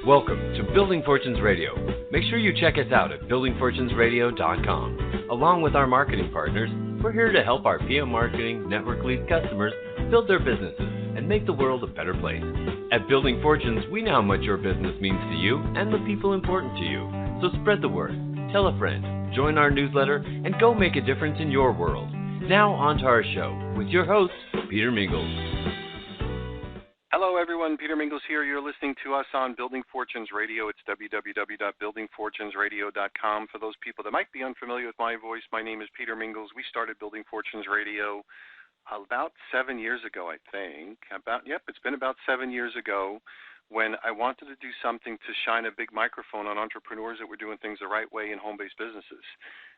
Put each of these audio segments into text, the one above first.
Welcome to Building Fortunes Radio. Make sure you check us out at buildingfortunesradio.com. Along with our marketing partners, we're here to help our PM Marketing Network Lead customers build their businesses and make the world a better place. At Building Fortunes, we know how much your business means to you and the people important to you. So spread the word, tell a friend, join our newsletter, and go make a difference in your world. Now on to our show with your host, Peter Mingils. Hello, everyone. Peter Mingils here. You're listening to us on Building Fortunes Radio. It's www.buildingfortunesradio.com. For those people that might be unfamiliar with my voice, my name is Peter Mingils. We started Building Fortunes Radio about 7 years ago, I think. It's been about 7 years ago when I wanted to do something to shine a big microphone on entrepreneurs that were doing things the right way in home-based businesses.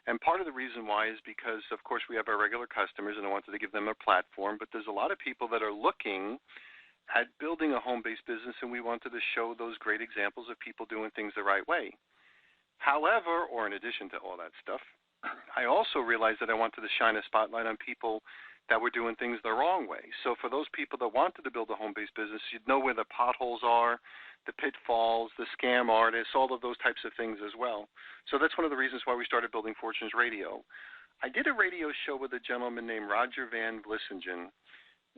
And part of the reason why is because, of course, we have our regular customers, and I wanted to give them a platform, but there's a lot of people that are looking at building a home-based business, and we wanted to show those great examples of people doing things the right way. However, or in addition to all that stuff, I also realized that I wanted to shine a spotlight on people that were doing things the wrong way. So for those people that wanted to build a home-based business, you'd know where the potholes are, the pitfalls, the scam artists, all of those types of things as well. So that's one of the reasons why we started Building Fortunes Radio. I did a radio show with a gentleman named Roger Van Vlissingen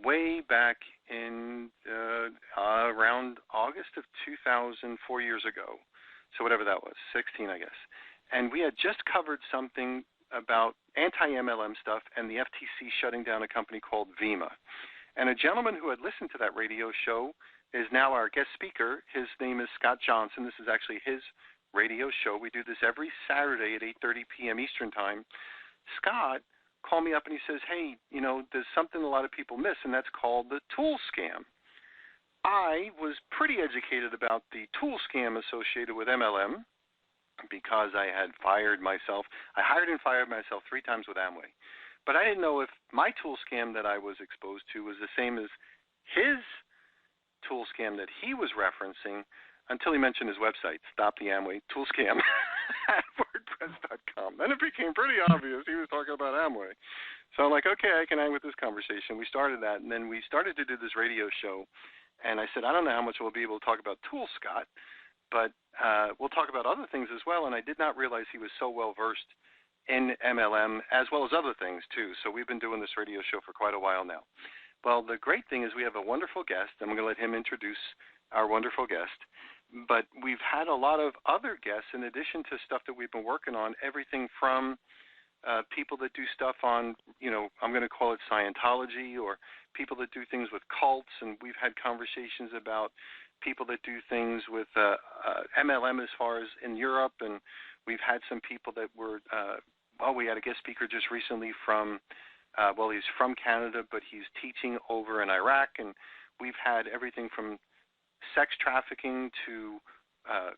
way back in around August of 2000, 4 years ago. So whatever that was, 16, I guess. And we had just covered something about anti-MLM stuff and the FTC shutting down a company called Vima. And a gentleman who had listened to that radio show is now our guest speaker. His name is Scott Johnson. This is actually his radio show. We do this every Saturday at 8:30 p.m. Eastern Time. Scott called me up and he says, hey, there's something a lot of people miss, and that's called the tool scam. I was pretty educated about the tool scam associated with MLM because I had fired myself. I hired and fired myself 3 times with Amway. But I didn't know if my tool scam that I was exposed to was the same as his tool scam that he was referencing until he mentioned his website, Stop the Amway Tool Scam at WordPress.com. Then it became pretty obvious he was talking about Amway. So I'm like, okay, I can hang with this conversation. We started that, and then we started to do this radio show. And I said, I don't know how much we'll be able to talk about tools, Scott, but we'll talk about other things as well. And I did not realize he was so well-versed in MLM as well as other things, too. So we've been doing this radio show for quite a while now. Well, the great thing is we have a wonderful guest. I'm going to let him introduce our wonderful guest. But we've had a lot of other guests in addition to stuff that we've been working on, everything from people that do stuff on, I'm going to call it Scientology, or people that do things with cults, and we've had conversations about people that do things with MLM as far as in Europe, and we've had some people that were, we had a guest speaker just recently from, he's from Canada, but he's teaching over in Iraq, and we've had everything from sex trafficking to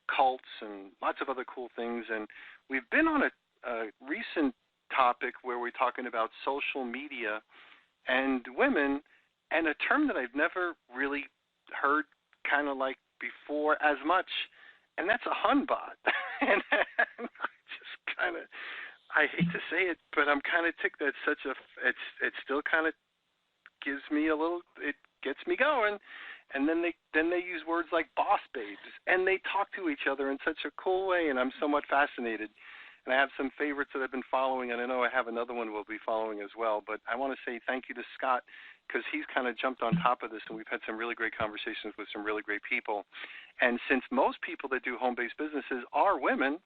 cults and lots of other cool things. And we've been on a recent topic where we're talking about social media and women, and a term that I've never really heard kind of like before as much, and that's a hunbot. And I just kind of, I hate to say it, but I'm kind of ticked that it still kind of gives me it gets me going. And then they use words like boss babes, and they talk to each other in such a cool way, and I'm somewhat fascinated. And I have some favorites that I've been following, and I know I have another one we'll be following as well. But I want to say thank you to Scott because he's kind of jumped on top of this, and we've had some really great conversations with some really great people. And since most people that do home-based businesses are women,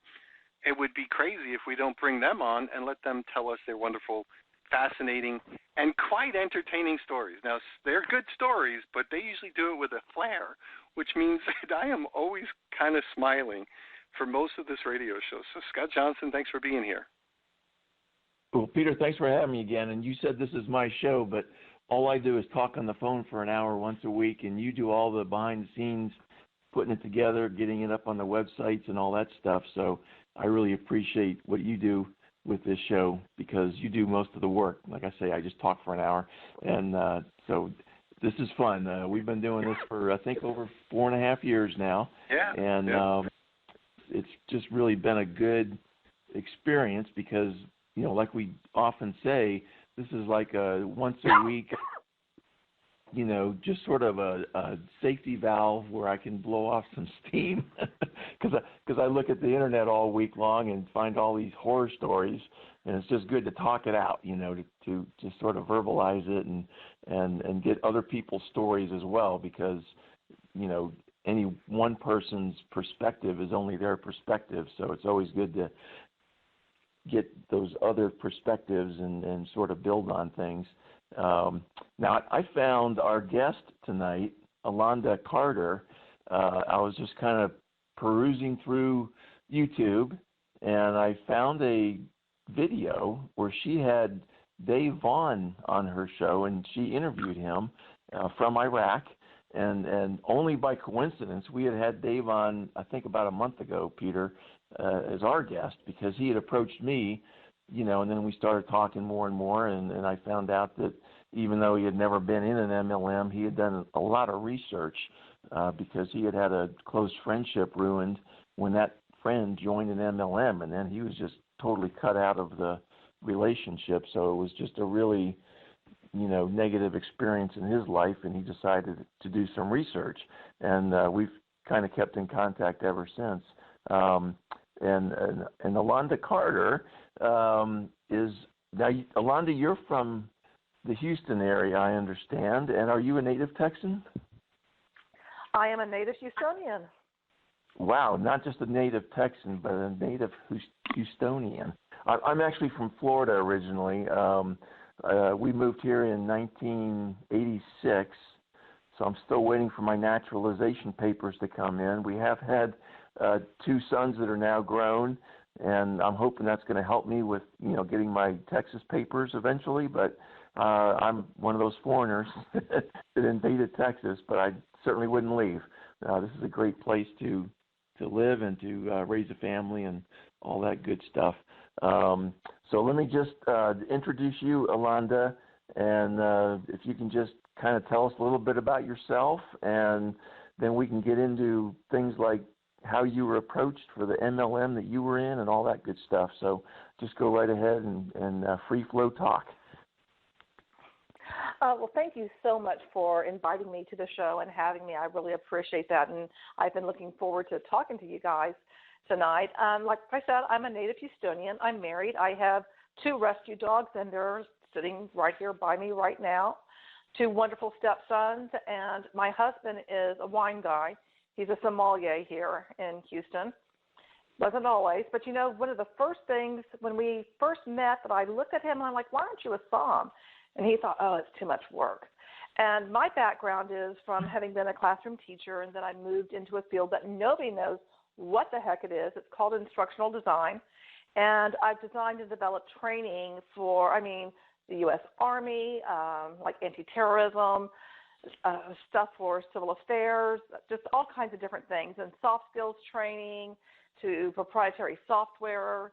it would be crazy if we don't bring them on and let them tell us their wonderful, fascinating, and quite entertaining stories. Now, they're good stories, but they usually do it with a flair, which means that I am always kind of smiling for most of this radio show. So, Scott Johnson, thanks for being here. Well, Peter, thanks for having me again. And you said this is my show, but all I do is talk on the phone for an hour once a week, and you do all the behind the scenes, putting it together, getting it up on the websites and all that stuff. So I really appreciate what you do with this show because you do most of the work. Like I say, I just talk for an hour. And so this is fun. We've been doing this for, I think, over 4.5 years now. Yeah. And it's just really been a good experience because, like we often say, this is like a once a week just sort of a safety valve where I can blow off some steam because I look at the internet all week long and find all these horror stories, and it's just good to talk it out, to sort of verbalize it and get other people's stories as well, because any one person's perspective is only their perspective, so it's always good to get those other perspectives and sort of build on things. Now, I found our guest tonight, Alonda Carter. I was just kind of perusing through YouTube, and I found a video where she had Dave Vaughn on her show, and she interviewed him from Iraq. And only by coincidence, we had Dave on, I think, about a month ago, Peter, as our guest, because he had approached me, and then we started talking more and more, and I found out that even though he had never been in an MLM, he had done a lot of research because he had a close friendship ruined when that friend joined an MLM, and then he was just totally cut out of the relationship. So it was just a really negative experience in his life, and he decided to do some research, and we've kind of kept in contact ever since. And Alonda Carter is now. Alonda, you're from the Houston area, I understand, and are you a native Texan? I am a native Houstonian. Wow, not just a native Texan, but a native Houstonian. I'm actually from Florida originally. We moved here in 1986, so I'm still waiting for my naturalization papers to come in. We have had 2 sons that are now grown, and I'm hoping that's going to help me with, getting my Texas papers eventually. But I'm one of those foreigners that invaded Texas, but I certainly wouldn't leave. This is a great place to live and to raise a family and all that good stuff. So let me just introduce you, Alonda, and if you can just kind of tell us a little bit about yourself, and then we can get into things like how you were approached for the MLM that you were in and all that good stuff. So just go right ahead and free flow talk. Well, thank you so much for inviting me to the show and having me. I really appreciate that, and I've been looking forward to talking to you guys tonight. Like I said, I'm a native Houstonian. I'm married. I have 2 rescue dogs, and they're sitting right here by me right now. 2 wonderful stepsons, and my husband is a wine guy. He's a sommelier here in Houston. Wasn't always, but one of the first things when we first met that I looked at him and I'm like, why aren't you a somm? And he thought, oh, it's too much work. And my background is from having been a classroom teacher, and then I moved into a field that nobody knows what the heck it is. It's called instructional design. And I've designed and developed training for, the U.S. Army, like anti-terrorism, stuff for civil affairs, just all kinds of different things, and soft skills training to proprietary software,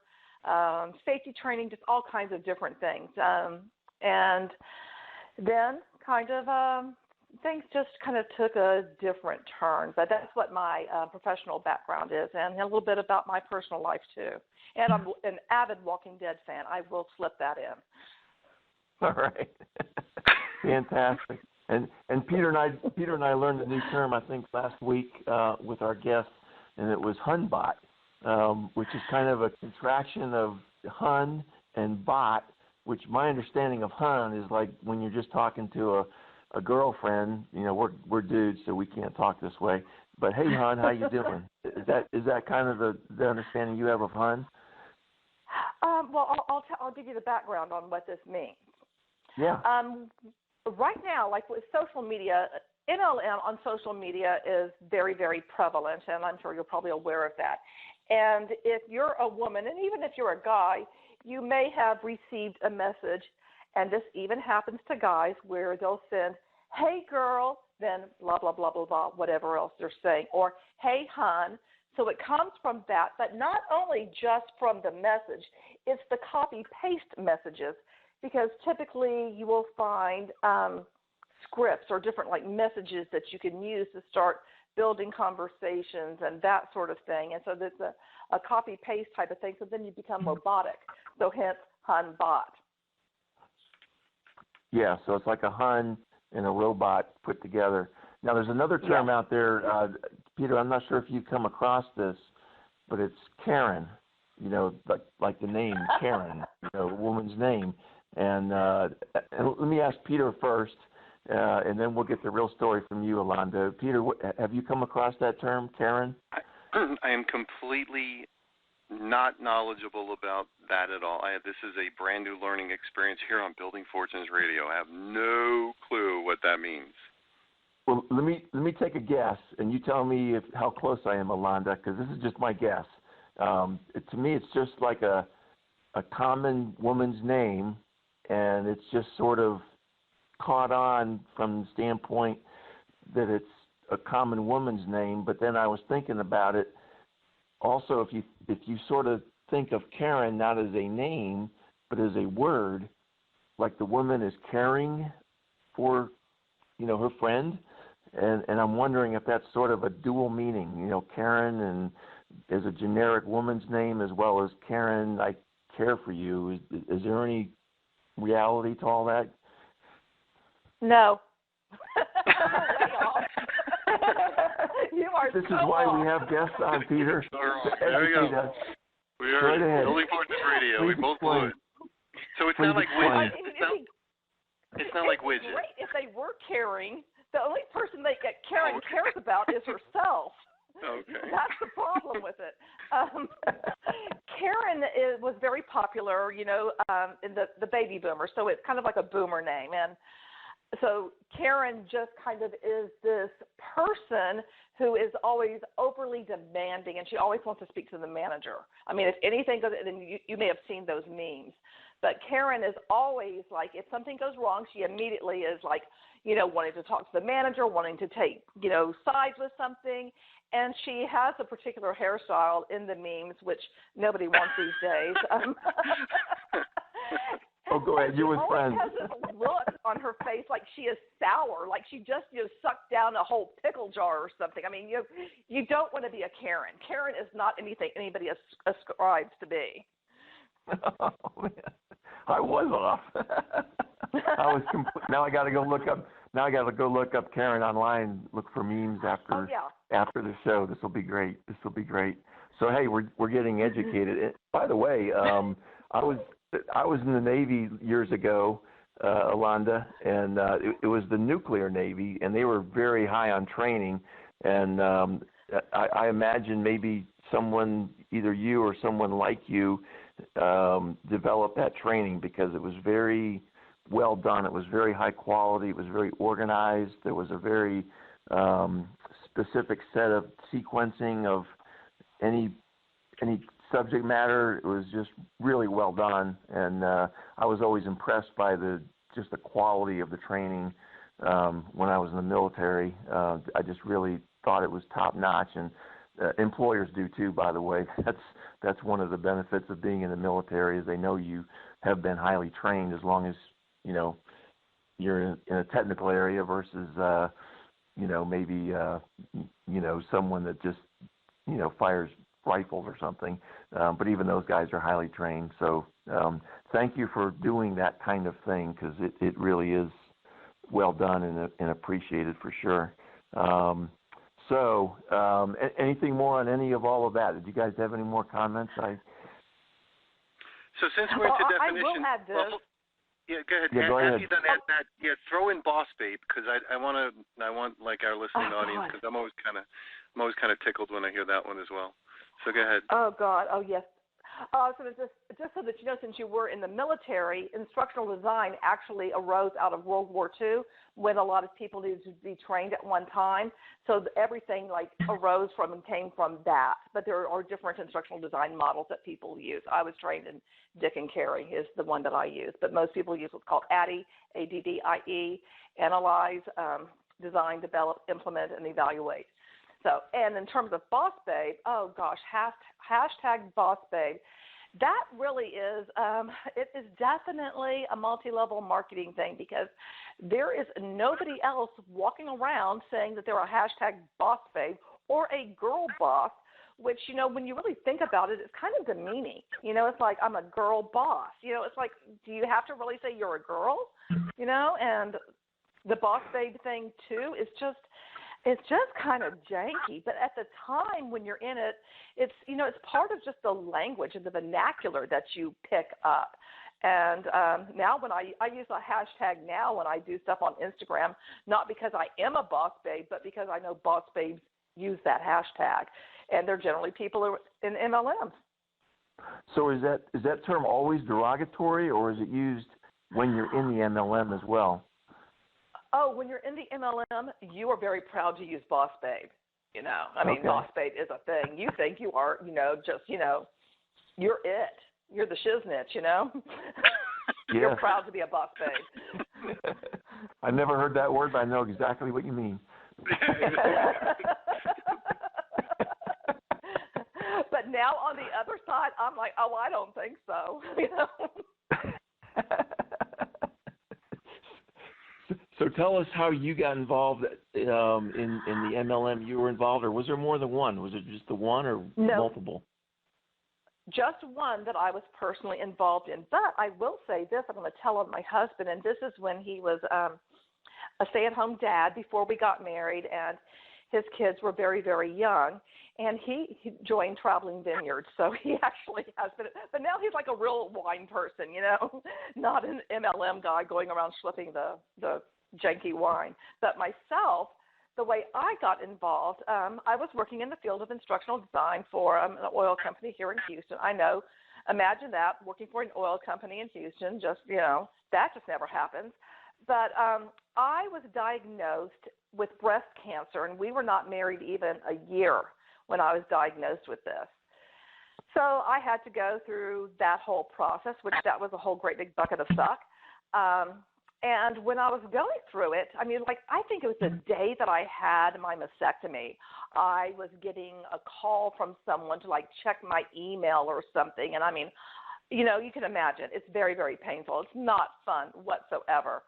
safety training, just all kinds of different things. And then things just kind of took a different turn, but that's what my professional background is, and a little bit about my personal life too. And I'm an avid Walking Dead fan. I will slip that in. All right, fantastic. And Peter and I learned a new term, I think, last week with our guest, and it was Hunbot, which is kind of a contraction of Hun and bot. Which my understanding of Hun is like when you're just talking to a girlfriend. We're dudes, so we can't talk this way. But hey, Hun, how you doing? Is that kind of the understanding you have of Hun? Well, I'll give you the background on what this means. Yeah. Right now, like with social media, MLM on social media is very, very prevalent, and I'm sure you're probably aware of that. And if you're a woman, and even if you're a guy, you may have received a message, and this even happens to guys, where they'll send, hey, girl, then blah, blah, blah, blah, blah, whatever else they're saying, or hey, hon. So it comes from that, but not only just from the message, it's the copy-paste messages, because typically you will find scripts or different messages that you can use to start building conversations and that sort of thing. And so there's a copy-paste type of thing, so then you become robotic. So hence, Hun bot. Yeah, so it's like a Hun and a robot put together. Now, there's another term out there, Peter, I'm not sure if you've come across this, but it's Karen, like the name Karen, a woman's name. And let me ask Peter first, and then we'll get the real story from you, Alonda. Peter, have you come across that term, Karen? I am completely not knowledgeable about that at all. This is a brand new learning experience here on Building Fortunes Radio. I have no clue what that means. Well, let me take a guess, and you tell me how close I am, Alonda, because this is just my guess. To me, it's just like a common woman's name, and it's just sort of caught on from the standpoint that it's a common woman's name. But then I was thinking about it. Also, if you sort of think of Karen not as a name, but as a word, like the woman is caring for, her friend, and I'm wondering if that's sort of a dual meaning, Karen and as a generic woman's name as well as Karen, I care for you. Is there any reality to all that? No. You are this so is why off. we have guests on, Peter. There we go. We are Building Fortunes Radio. Please we both explain. would. So it's Please not like explain. widget. It's not like widget. Great if they were caring. The only person Karen cares about is herself. Okay. That's the problem with it. Karen was very popular, in the baby boomers, so it's kind of like a boomer name. And so Karen just kind of is this person who is always overly demanding, and she always wants to speak to the manager. I mean, if anything goes, then you may have seen those memes. But Karen is always like, if something goes wrong, she immediately is like, wanting to talk to the manager, wanting to take, sides with something. And she has a particular hairstyle in the memes, which nobody wants these days. Oh, go ahead. You with friends. She has this look on her face like she is sour, like she just sucked down a whole pickle jar or something. I mean, you don't want to be a Karen. Karen is not anything anybody ascribes to be. Oh, man. I was off. Now I got to go look up. Now I got to go look up Karen online. Look for memes after the show. This will be great. So hey, we're getting educated. By the way, I was in the Navy years ago, Alonda, and it was the nuclear Navy, and they were very high on training. And I imagine maybe someone, either you or someone like you, developed that training because it was very well done. It was very high quality. It was very organized. There was a very specific set of sequencing of any subject matter. It was just really well done, and I was always impressed by the quality of the training when I was in the military. I just really thought it was top notch, and employers do too, by the way. That's one of the benefits of being in the military is they know you have been highly trained as long as you're in a technical area versus maybe someone that just fires rifles or something. But even those guys are highly trained. So thank you for doing that kind of thing because it really is well done and appreciated for sure. So anything more on any of all of that? Did you guys have any more comments? So since we're into definition, I will add this. Go ahead. Yeah, go ahead. After you done that, throw in Boss Babe because I want like our listening audience because I'm always kind of tickled when I hear that one as well. So go ahead. Oh God. Oh yes. So just so that you know, since you were in the military, instructional design actually arose out of World War II when a lot of people needed to be trained at one time. So everything arose from and came from that. But there are different instructional design models that people use. I was trained in Dick and Carey is the one that I use, but most people use what's called ADDIE, ADDIE, analyze, design, develop, implement, and evaluate. So, and in terms of Boss Babe, oh gosh, hashtag Boss Babe, that really is, it is definitely a multi-level marketing thing because there is nobody else walking around saying that they're a hashtag Boss Babe or a girl boss, which, when you really think about it, it's kind of demeaning. It's like, I'm a girl boss. It's like, do you have to really say you're a girl? And the boss babe thing too is it's just kind of janky. But at the time when you're in it, it's it's part of just the language and the vernacular that you pick up. And now when I use a hashtag now when I do stuff on Instagram, not because I am a boss babe, but because I know boss babes use that hashtag, and they're generally people who are in MLMs. So is that term always derogatory, or is it used when you're in the MLM as well? Oh, when you're in the MLM, you are very proud to use boss babe. I mean, boss babe is a thing. You think you are, you're it. You're the shiznit, Yeah. You're proud to be a boss babe. I never heard that word, but I know exactly what you mean. But now on the other side, I'm like, oh, I don't think so. So tell us how you got involved in the MLM you were involved, or was there more than one? Was it just the one or multiple? Just one that I was personally involved in. But I will say this, I'm going to tell on my husband, and this is when he was a stay-at-home dad before we got married, and his kids were very, very young. And he joined Traveling Vineyards, so he actually has been. But now he's like a real wine person, not an MLM guy going around schlepping the janky wine. But myself, the way I got involved, I was working in the field of instructional design for an oil company here in Houston. I know, imagine that, working for an oil company in Houston, that just never happens. But I was diagnosed with breast cancer, and we were not married even a year when I was diagnosed with this. So I had to go through that whole process, which that was a whole great big bucket of suck. And when I was going through it, I think it was the day that I had my mastectomy, I was getting a call from someone to check my email or something. And you can imagine, it's very, very painful. It's not fun whatsoever.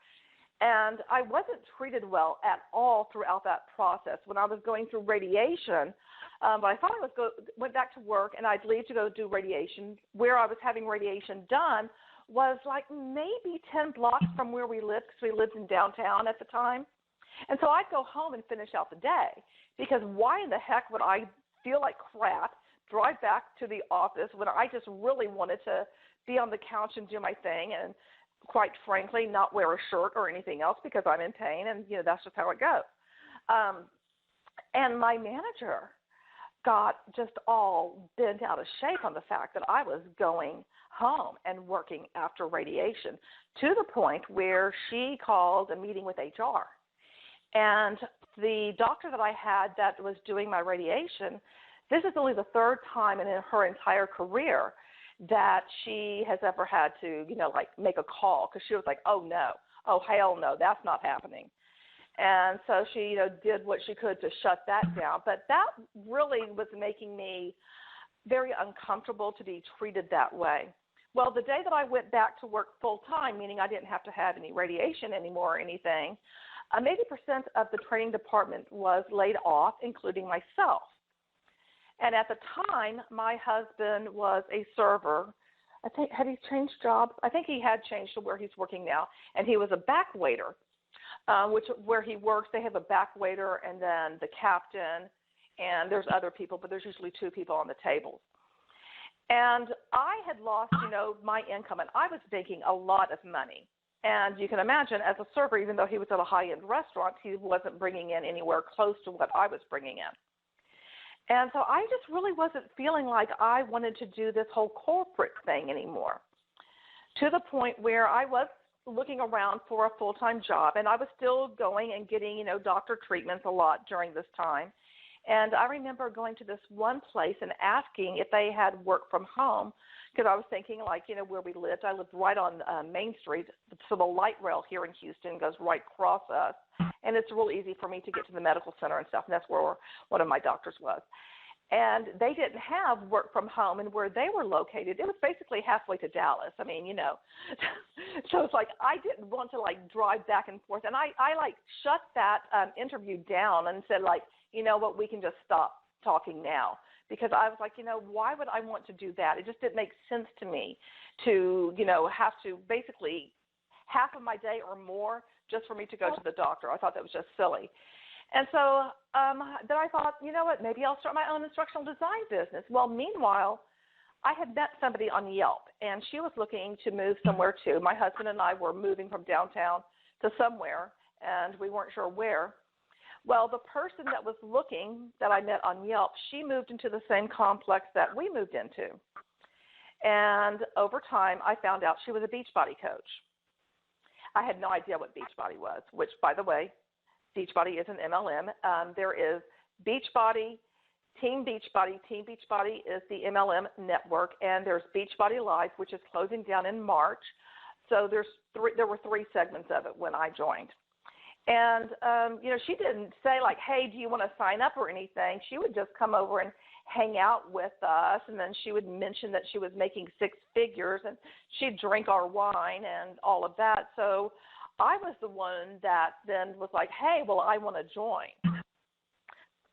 And I wasn't treated well at all throughout that process. When I was going through radiation, but I finally went back to work, and I'd leave to go do radiation. Where I was having radiation done was maybe 10 blocks from where we lived, because we lived in downtown at the time. And so I'd go home and finish out the day, because why in the heck would I feel like crap, drive back to the office when I just really wanted to be on the couch and do my thing, and quite frankly, not wear a shirt or anything else because I'm in pain, and that's just how it goes. And my manager got just all bent out of shape on the fact that I was going home and working after radiation, to the point where she called a meeting with HR. And the doctor that I had that was doing my radiation, this is only the third time in her entire career that she has ever had to, make a call, because she was like, oh, no, oh, hell no, that's not happening. And so she, did what she could to shut that down. But that really was making me very uncomfortable to be treated that way. Well, the day that I went back to work full-time, meaning I didn't have to have any radiation anymore or anything, 80% of the training department was laid off, including myself. And at the time, my husband was a server. I think, had he changed jobs? I think he had changed to where he's working now. And he was a back waiter, where he works, they have a back waiter and then the captain, and there's other people, but there's usually two people on the tables. And I had lost, my income, and I was making a lot of money. And you can imagine, as a server, even though he was at a high-end restaurant, he wasn't bringing in anywhere close to what I was bringing in. And so I just really wasn't feeling like I wanted to do this whole corporate thing anymore, to the point where I was looking around for a full-time job, and I was still going and getting, doctor treatments a lot during this time. And I remember going to this one place and asking if they had work from home, because I was thinking, where we lived. I lived right on Main Street, so the light rail here in Houston goes right across us, and it's real easy for me to get to the medical center and stuff, and that's where one of my doctors was. And they didn't have work from home, and where they were located, it was basically halfway to Dallas. So it's I didn't want to drive back and forth, and I shut that interview down and said you know what, we can just stop talking now, because I was why would I want to do that? It just didn't make sense to me to have to basically half of my day or more just for me to go to the doctor. I thought that was just silly. And so then I thought, you know what, maybe I'll start my own instructional design business. Well, meanwhile, I had met somebody on Yelp, and she was looking to move somewhere too. My husband and I were moving from downtown to somewhere, and we weren't sure where. Well, the person that was looking that I met on Yelp, she moved into the same complex that we moved into. And over time, I found out she was a Beachbody coach. I had no idea what Beachbody was, which, by the way, Beachbody is an MLM. There is Beachbody, Team Beachbody. Team Beachbody is the MLM network, and there's Beachbody Live, which is closing down in March. So there were 3 segments of it when I joined. And, she didn't say, like, hey, do you want to sign up or anything? She would just come over and hang out with us, and then she would mention that she was making 6 figures, and she'd drink our wine and all of that. So I was the one that then was like, hey, well, I want to join.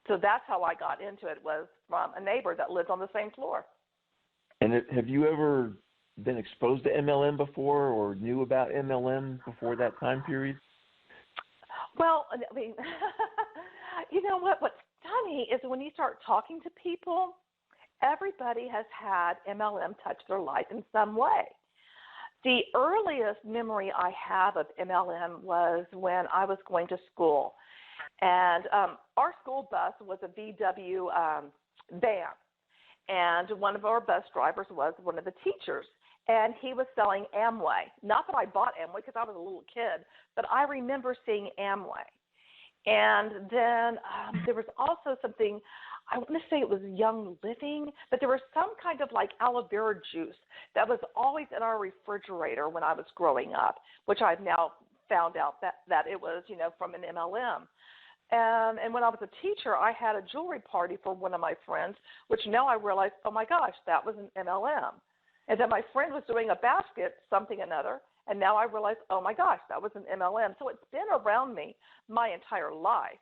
So that's how I got into it, was from a neighbor that lived on the same floor. And have you ever been exposed to MLM before or knew about MLM before that time period? Well, I mean, you know what? What's funny is when you start talking to people, everybody has had MLM touch their life in some way. The earliest memory I have of MLM was when I was going to school. And our school bus was a VW van. And one of our bus drivers was one of the teachers. And he was selling Amway. Not that I bought Amway because I was a little kid, but I remember seeing Amway. And then there was also something, I want to say it was Young Living, but there was some kind of like aloe vera juice that was always in our refrigerator when I was growing up, which I've now found out that it was, from an MLM. And when I was a teacher, I had a jewelry party for one of my friends, which now I realize, oh my gosh, that was an MLM. And then my friend was doing a basket, something another, and now I realize, oh my gosh, that was an MLM. So it's been around me my entire life,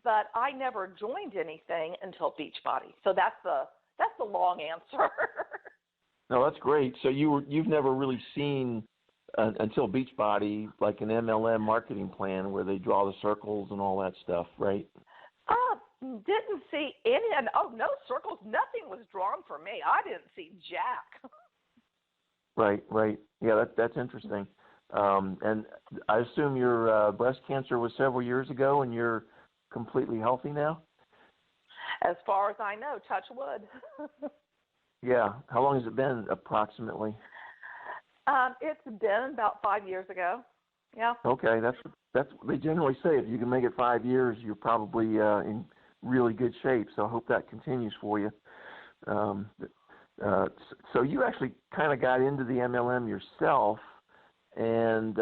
but I never joined anything until Beachbody. So that's the long answer. No, that's great. So you've never really seen until Beachbody like an MLM marketing plan where they draw the circles and all that stuff, right? Didn't see any, and no circles, nothing was drawn for me. I didn't see jack. Right. Yeah, that's interesting. And I assume your breast cancer was several years ago, and you're completely healthy now? As far as I know, touch wood. Yeah. How long has it been, approximately? It's been about 5 years ago. Yeah. Okay, that's they generally say if you can make it 5 years, you're probably in really good shape. So I hope that continues for you. So you actually kind of got into the MLM yourself, and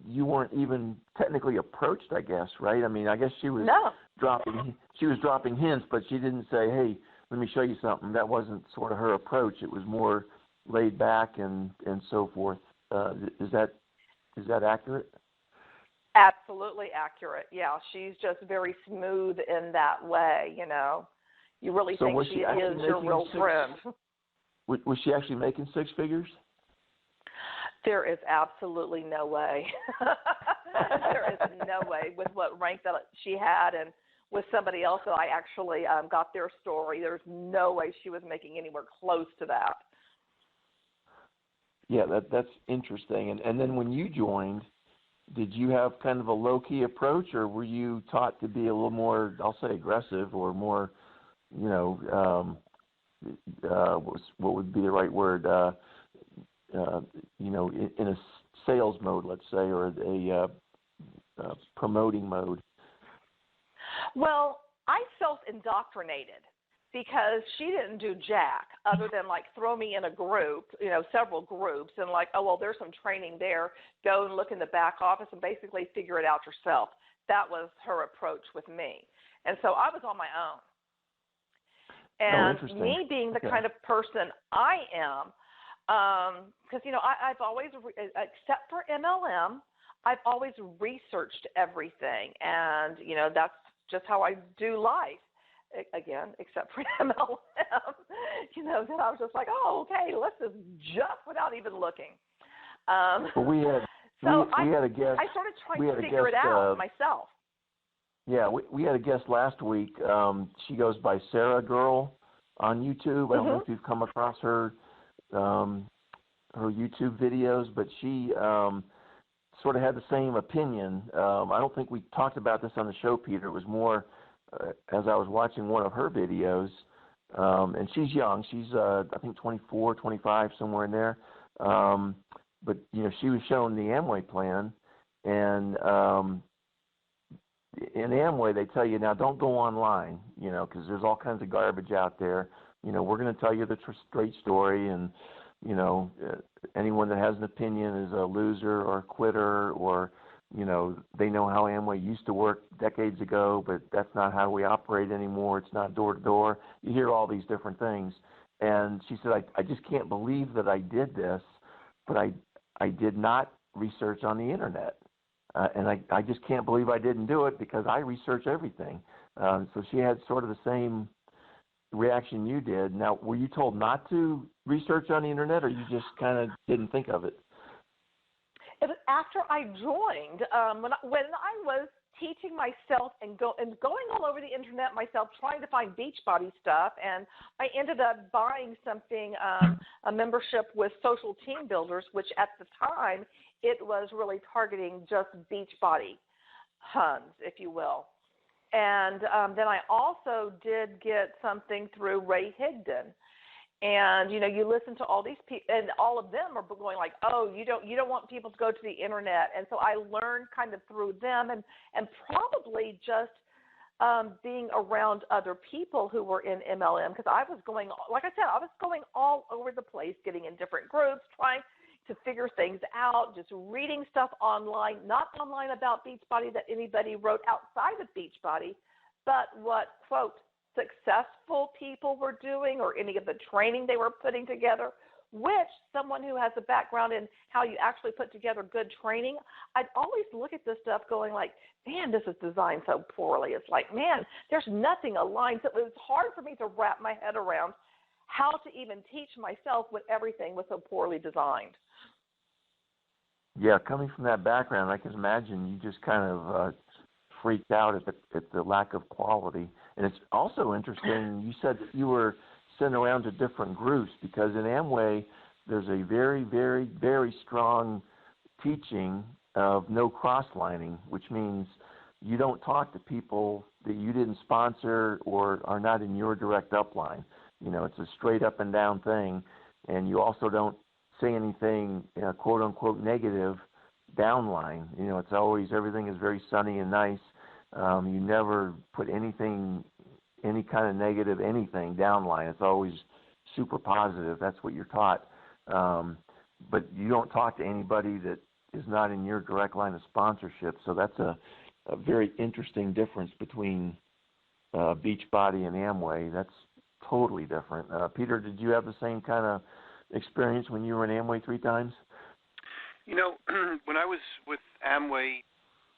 you weren't even technically approached, I guess, right? I mean, I guess she was dropping hints, but she didn't say, "Hey, let me show you something." That wasn't sort of her approach. It was more laid back and so forth. Is that accurate? Absolutely accurate. Yeah, she's just very smooth in that way. You really think she is your real friend. Was she actually making 6 figures? There is absolutely no way. There is no way with what rank that she had and with somebody else that I actually got their story. There's no way she was making anywhere close to that. Yeah, that's interesting. And then when you joined, did you have kind of a low-key approach, or were you taught to be a little more, I'll say, aggressive or more, what would be the right word, in a sales mode, let's say, or a promoting mode? Well, I self-indoctrinated because she didn't do jack other than like throw me in a group, several groups, and like, oh, well, there's some training there. Go and look in the back office and basically figure it out yourself. That was her approach with me. And so I was on my own. And me being the kind of person I am, because, I've always, except for MLM, I've always researched everything. And, that's just how I do life. Again, except for MLM, then I was just like, oh, okay, let's just jump without even looking. Well, So we had a guest. I started trying to figure it out myself. Yeah, we had a guest last week. She goes by Sarah Girl on YouTube. I don't know if you've come across her YouTube videos, but she sort of had the same opinion. I don't think we talked about this on the show, Peter. It was more as I was watching one of her videos, and she's young. She's, I think, 24, 25, somewhere in there. But, she was showing the Amway plan, and in Amway they tell you, now don't go online, because there's all kinds of garbage out there. We're going to tell you the straight story, and, anyone that has an opinion is a loser or a quitter, or, they know how Amway used to work decades ago, but that's not how we operate anymore. It's not door to door. You hear all these different things. And she said, I just can't believe that I did this, but I did not research on the internet. And I just can't believe I didn't do it because I research everything. So she had sort of the same reaction you did. Now, were you told not to research on the internet, or you just kind of didn't think of it? It was after I joined, when I was teaching myself and going all over the internet myself, trying to find Beachbody stuff, and I ended up buying something, a membership with Social Team Builders, which at the time it was really targeting just Beachbody Huns, if you will. And then I also did get something through Ray Higdon. And, you listen to all these people, and all of them are going like, oh, you don't want people to go to the internet. And so I learned kind of through them and probably just being around other people who were in MLM, because I was going, like I said, I was going all over the place, getting in different groups, trying to figure things out, just reading stuff online, not online about Beachbody that anybody wrote outside of Beachbody, but what, quote, successful people were doing, or any of the training they were putting together, which someone who has a background in how you actually put together good training, I'd always look at this stuff going like, man, this is designed so poorly. It's like, man, there's nothing aligned. So it was hard for me to wrap my head around how to even teach myself when everything was so poorly designed. Yeah, coming from that background, I can imagine you just kind of freaked out at the lack of quality. And it's also interesting, you said that you were sent around to different groups, because in Amway there's a very, very, very strong teaching of no cross-lining, which means you don't talk to people that you didn't sponsor or are not in your direct upline. It's a straight up and down thing. And you also don't say anything, quote-unquote, negative downline. It's always, everything is very sunny and nice. You never put anything, any kind of negative anything downline. It's always super positive. That's what you're taught. But you don't talk to anybody that is not in your direct line of sponsorship. So that's a very interesting difference between Beachbody and Amway. That's totally different. Peter, did you have the same kind of experience when you were in Amway 3 times? When I was with Amway,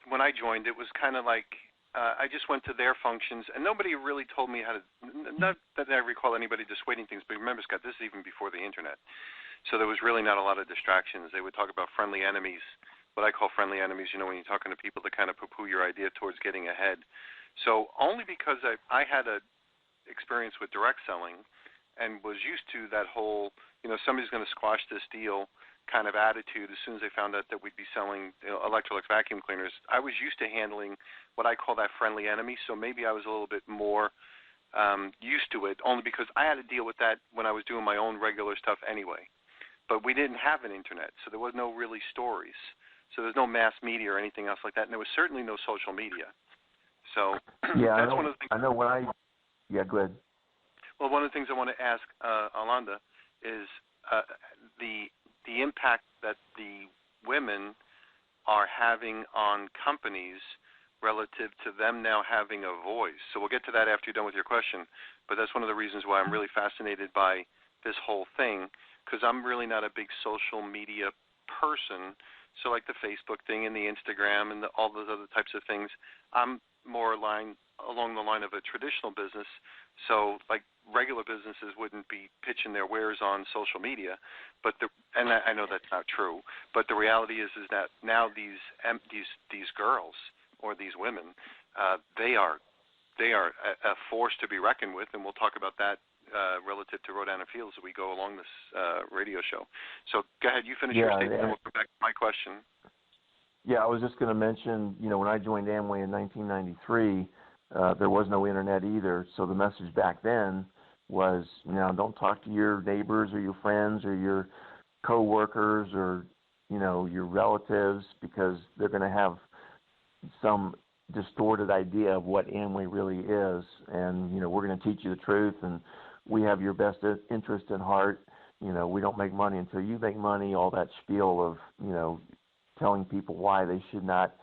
when I joined, it was kind of like I just went to their functions, and nobody really told me how to, not that I recall anybody dissuading things, but remember, Scott, this is even before the internet. So there was really not a lot of distractions. They would talk about friendly enemies, what I call friendly enemies, when you're talking to people that kind of poo-poo your idea towards getting ahead. So only because I had a experience with direct selling and was used to that whole, somebody's going to squash this deal kind of attitude as soon as they found out that we'd be selling Electrolux vacuum cleaners. I was used to handling what I call that friendly enemy, so maybe I was a little bit more used to it, only because I had to deal with that when I was doing my own regular stuff anyway. But we didn't have an internet, so there was no really stories. So there's no mass media or anything else like that, and there was certainly no social media. So yeah, that's one of the things. I know when yeah, go ahead. Well, one of the things I want to ask Alonda is the impact that the women are having on companies relative to them now having a voice. So we'll get to that after you're done with your question, but that's one of the reasons why I'm really fascinated by this whole thing, because I'm really not a big social media person. So like the Facebook thing and the Instagram and all those other types of things, I'm more aligned along the line of a traditional business. So, like, regular businesses wouldn't be pitching their wares on social media, and I know that's not true. But the reality is that now these girls or these women, they are a force to be reckoned with, and we'll talk about that relative to Rodana Fields as we go along this radio show. So go ahead, you finish your statement, and we'll go back to my question. Yeah, I was just going to mention, when I joined Amway in 1993, there was no internet either. So the message back then was, don't talk to your neighbors or your friends or your coworkers or, your relatives, because they're going to have some distorted idea of what Amway really is. And, we're going to teach you the truth, and we have your best interest in heart. We don't make money until you make money, all that spiel of, telling people why they should not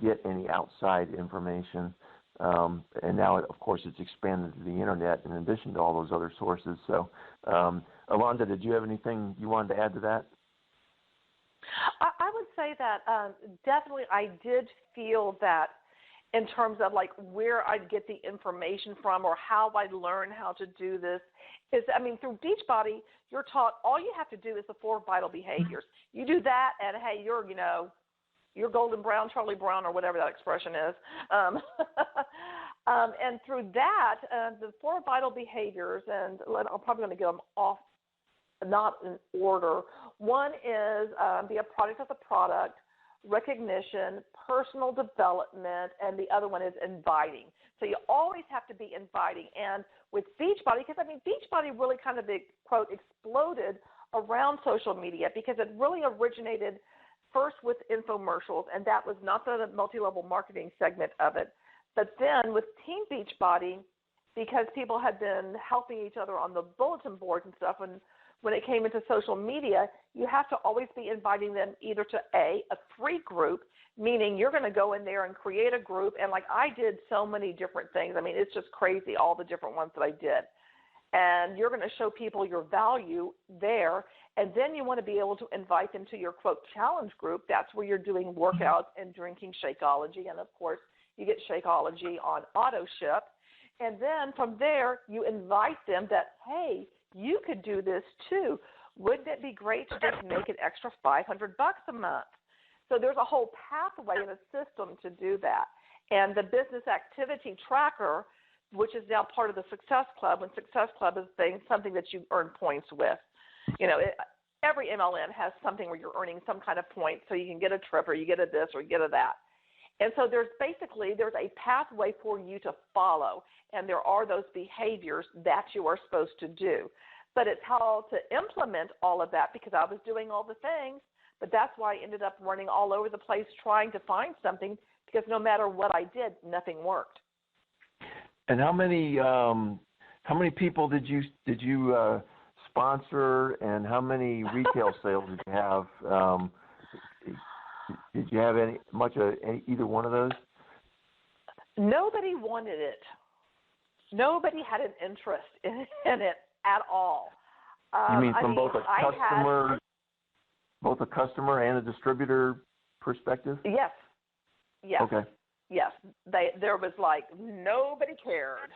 get any outside information. And now, of course, it's expanded to the internet in addition to all those other sources. So, Alonda, did you have anything you wanted to add to that? I would say that definitely I did feel that in terms of like where I'd get the information from or how I'd learn how to do this is, through Beachbody, you're taught all you have to do is the 4 vital behaviors. You do that, and hey, you're golden brown, Charlie Brown, or whatever that expression is. And through that, the 4 vital behaviors, and I'm probably going to get them off, not in order. One is be a product of the product, recognition, personal development, and the other one is inviting. So you always have to be inviting. And with Beachbody, because Beachbody really kind of, quote, exploded around social media because it really originated first with infomercials, and that was not the multi-level marketing segment of it. But then with Team Beachbody, because people had been helping each other on the bulletin boards and stuff, and when it came into social media, you have to always be inviting them either to a free group, meaning you're going to go in there and create a group. And like I did so many different things. It's just crazy, all the different ones that I did. And you're going to show people your value there. And then you want to be able to invite them to your, quote, challenge group. That's where you're doing workouts and drinking Shakeology. And, of course, you get Shakeology on auto ship. And then from there, you invite them that, hey, you could do this too. Wouldn't it be great to just make an extra $500 a month? So there's a whole pathway and a system to do that. And the business activity tracker, which is now part of the Success Club, and Success Club is something that you earn points with. Every MLM has something where you're earning some kind of point, so you can get a trip or you get a this or you get a that. And so there's a pathway for you to follow, and there are those behaviors that you are supposed to do. But it's how to implement all of that, because I was doing all the things, but that's why I ended up running all over the place trying to find something, because no matter what I did, nothing worked. And how many people did you sponsor, and how many retail sales did you have? Did you have either one of those? Nobody wanted it. Nobody had an interest in it at all. You mean from both a customer and a distributor perspective? Yes. Okay. Yes. There was nobody cared.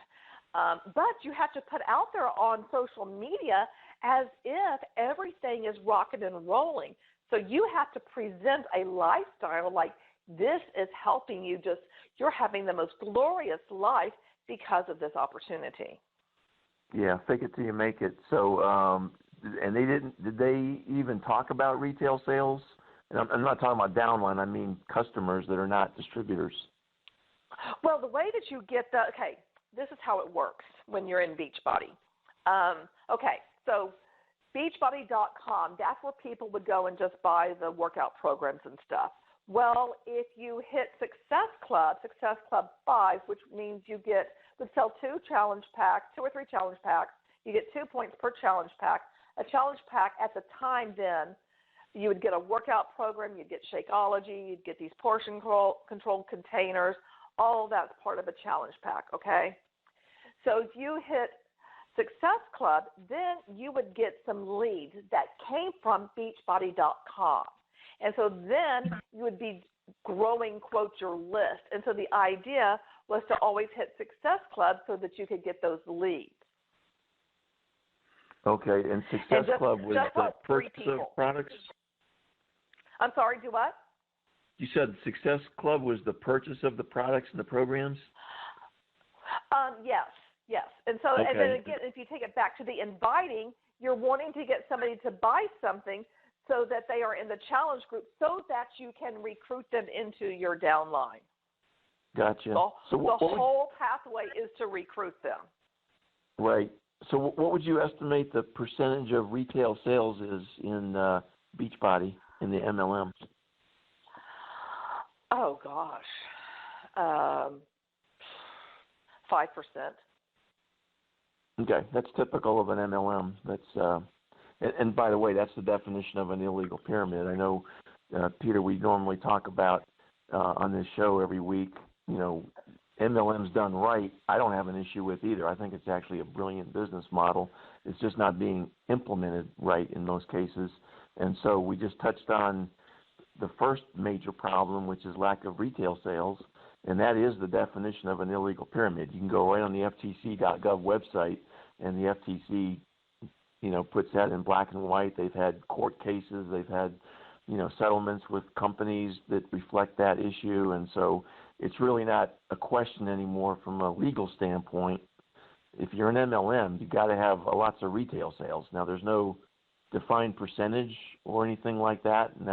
But you have to put out there on social media as if everything is rocking and rolling. So you have to present a lifestyle like this is helping you. You're having the most glorious life because of this opportunity. Yeah, fake it till you make it. So, and did they even talk about retail sales? And I'm not talking about downline, I mean customers that are not distributors. Well, the way that you get this is how it works when you're in Beachbody. So Beachbody.com, that's where people would go and just buy the workout programs and stuff. Well, if you hit Success Club 5, which means you would sell 2 or 3 challenge packs. You get 2 points per challenge pack. A challenge pack at the time then, you would get a workout program, you'd get Shakeology, you'd get these portion control containers. All of that's part of a challenge pack, okay? So if you hit Success Club, then you would get some leads that came from Beachbody.com. And so then you would be growing, quote, your list. And so the idea was to always hit Success Club so that you could get those leads. Okay, and Success Club was the purchase of products? I'm sorry, do what? You said Success Club was the purchase of the products and the programs? Yes. And so, okay. And then again, if you take it back to the inviting, you're wanting to get somebody to buy something so that they are in the challenge group so that you can recruit them into your downline. Gotcha. The whole pathway is to recruit them. Right. So what would you estimate the percentage of retail sales is in Beachbody in the MLM? Oh, gosh. 5%. Okay, that's typical of an MLM. That's and by the way, that's the definition of an illegal pyramid. I know, Peter, we normally talk about on this show every week, MLM's done right. I don't have an issue with either. I think it's actually a brilliant business model. It's just not being implemented right in most cases. And so we just touched on the first major problem, which is lack of retail sales, and that is the definition of an illegal pyramid. You can go right on the FTC.gov website, and the FTC, puts that in black and white. They've had court cases. They've had, settlements with companies that reflect that issue, and so it's really not a question anymore from a legal standpoint. If you're an MLM, you got to have lots of retail sales. Now, there's no defined percentage or anything like that, and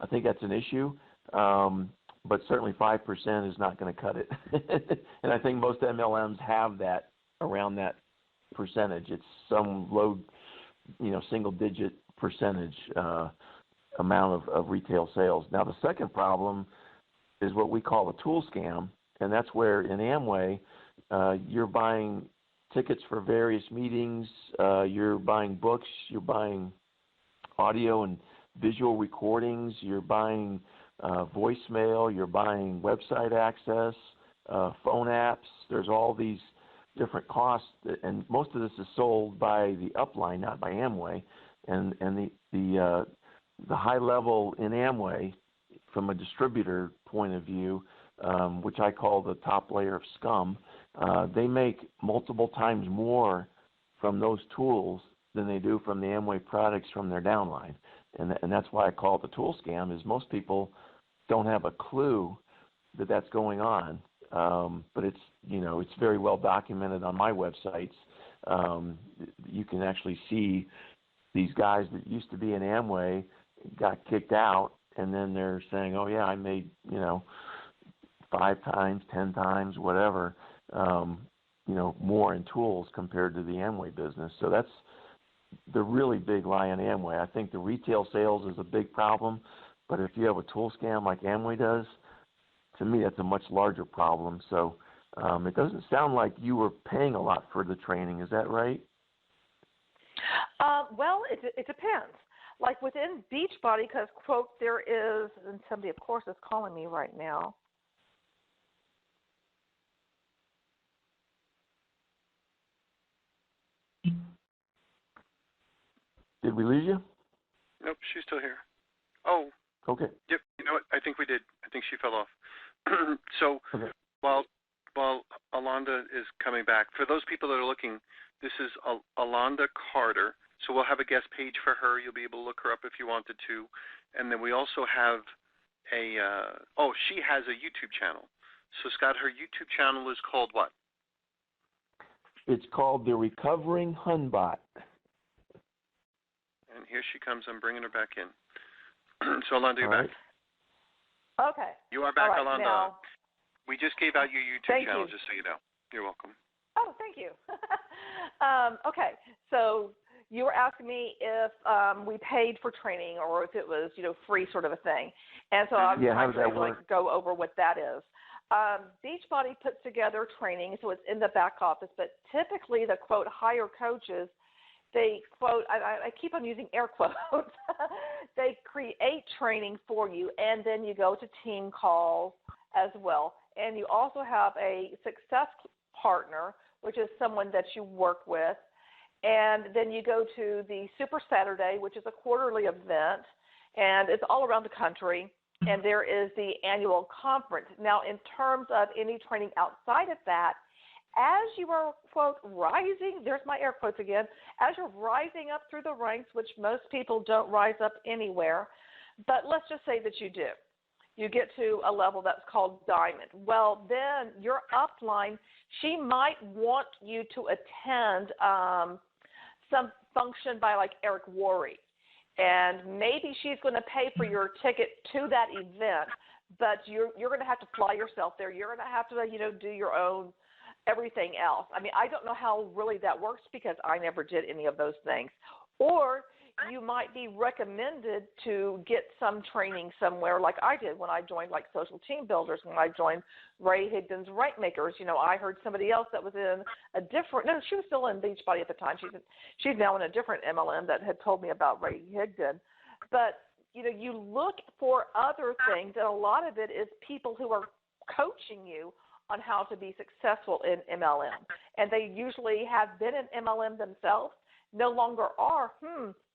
I think that's an issue. But certainly 5% is not going to cut it. And I think most MLMs have that around that percentage. It's some low, single-digit percentage amount of retail sales. Now, the second problem is what we call a tool scam, and that's where in Amway you're buying tickets for various meetings, you're buying books, you're buying audio and visual recordings, you're buying voicemail, you're buying website access, phone apps. There's all these different costs, and most of this is sold by the upline, not by Amway. And the high level in Amway, from a distributor point of view, which I call the top layer of scum, they make multiple times more from those tools than they do from the Amway products from their downline. And that's why I call it the tool scam, is most people don't have a clue that that's going on. But it's very well documented on my websites. You can actually see these guys that used to be in Amway got kicked out, and then they're saying, oh, yeah, I made, 5 times, 10 times, whatever, more in tools compared to the Amway business. So that's the really big lie in Amway. I think the retail sales is a big problem, but if you have a tool scam like Amway does, to me that's a much larger problem. So it doesn't sound like you were paying a lot for the training. Is that right? Well, it depends. Like within Beachbody, because, quote, there is, and somebody, of course, is calling me right now. Did we lose you? Nope, she's still here. Oh. Okay. Yep, you know what? I think we did. I think she fell off. So okay. While Alonda is coming back, for those people that are looking, this is Alonda Carter. So we'll have a guest page for her. You'll be able to look her up if you wanted to. And then we also have she has a YouTube channel. So, Scott, her YouTube channel is called what? It's called The Recovering Hunbot. And here she comes. I'm bringing her back in. So, Alonda, you're back. Okay. You are back, right, Alonda. now. We just gave out your YouTube channel, just so you know. You're welcome. Oh, thank you. Okay, so you were asking me if we paid for training or if it was, free sort of a thing. And so I'm trying to go over what that is. Beachbody puts together training, so it's in the back office, but typically the, quote, higher coaches, they, quote, I keep on using air quotes, they create training for you, and then you go to team calls as well. And you also have a success partner, which is someone that you work with. And then you go to the Super Saturday, which is a quarterly event, and it's all around the country. and there is the annual conference. Now, in terms of any training outside of that, as you are, quote, rising, there's my air quotes again, as you're rising up through the ranks, which most people don't rise up anywhere, but let's just say that you do. You get to a level that's called diamond. Well, then your upline, she might want you to attend some function by like Eric Worre. And maybe she's going to pay for your ticket to that event, but you're going to have to fly yourself there. You're going to have to, do your own everything else. I mean, I don't know how really that works because I never did any of those things. Or you might be recommended to get some training somewhere like I did when I joined like Social Team Builders, when I joined Ray Higdon's Rank Makers. I heard somebody else that was in a different, no, she was still in Beachbody at the time. She's now in a different MLM that had told me about Ray Higdon. But, you look for other things, and a lot of it is people who are coaching you on how to be successful in MLM. And they usually have been in MLM themselves, no longer are.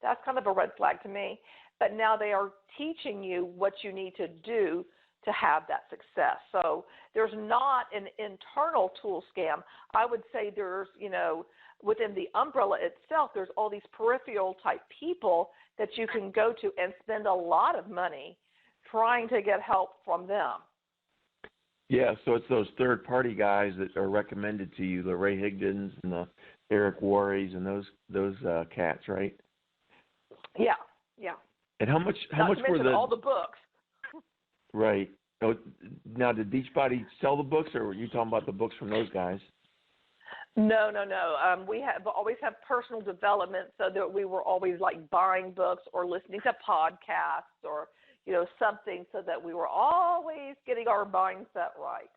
That's kind of a red flag to me. But now they are teaching you what you need to do to have that success. So there's not an internal tool scam. I would say there's, within the umbrella itself, there's all these peripheral type people that you can go to and spend a lot of money trying to get help from them. Yeah, so it's those third-party guys that are recommended to you, the Ray Higdons and the Eric Worres and those cats, right? Yeah. And how much were all the books? Right. Oh, now, did Beachbody sell the books, or were you talking about the books from those guys? No. We have always have personal development, so that we were always like buying books or listening to podcasts or something, so that we were always getting our mindset right.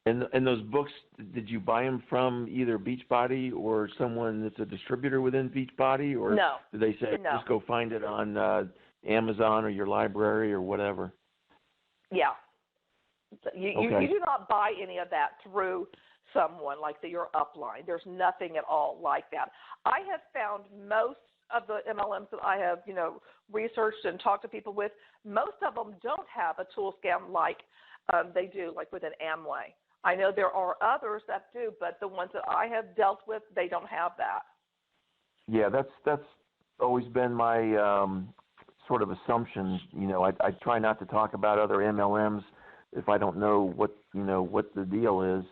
And those books, did you buy them from either Beachbody or someone that's a distributor within Beachbody, or no? Did they say no. Just go find it on Amazon or your library or whatever? Yeah. You do not buy any of that through someone like your upline. There's nothing at all like that. I have found most of the MLMs that I have, researched and talked to people with, most of them don't have a tool scam like they do, like with an Amway. I know there are others that do, but the ones that I have dealt with, they don't have that. Yeah, that's always been my sort of assumption. I try not to talk about other MLMs if I don't know what the deal is.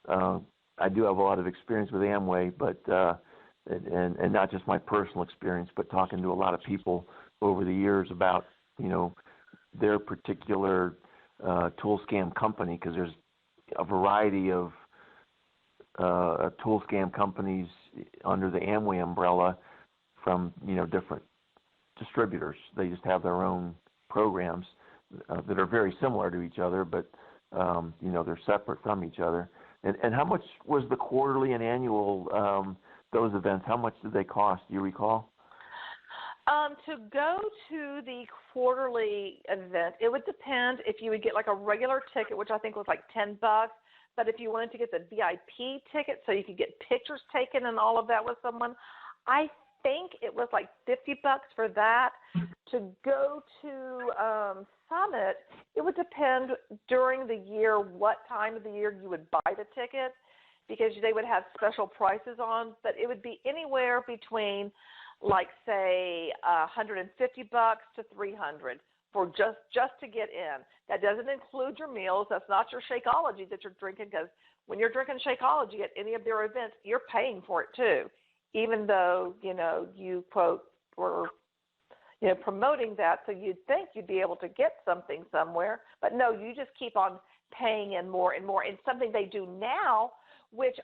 I do have a lot of experience with Amway, but and not just my personal experience, but talking to a lot of people over the years about their particular tool scam company, because there's a variety of tool scam companies under the Amway umbrella from different distributors. They just have their own programs that are very similar to each other, but they're separate from each other. And how much was the quarterly and annual those events? How much did they cost? Do you recall? To go to the quarterly event, it would depend if you would get like a regular ticket, which I think was like $10. But if you wanted to get the VIP ticket so you could get pictures taken and all of that with someone, I think it was like $50 for that. To go to Summit, it would depend during the year what time of the year you would buy the ticket, because they would have special prices on, but it would be anywhere between like say $150 to $300 for just to get in. That doesn't include your meals. That's not your Shakeology that you're drinking, because when you're drinking Shakeology at any of their events, you're paying for it too, even though you quote were promoting that, so you'd think you'd be able to get something somewhere, but no, you just keep on paying in more and more. And something they do now, which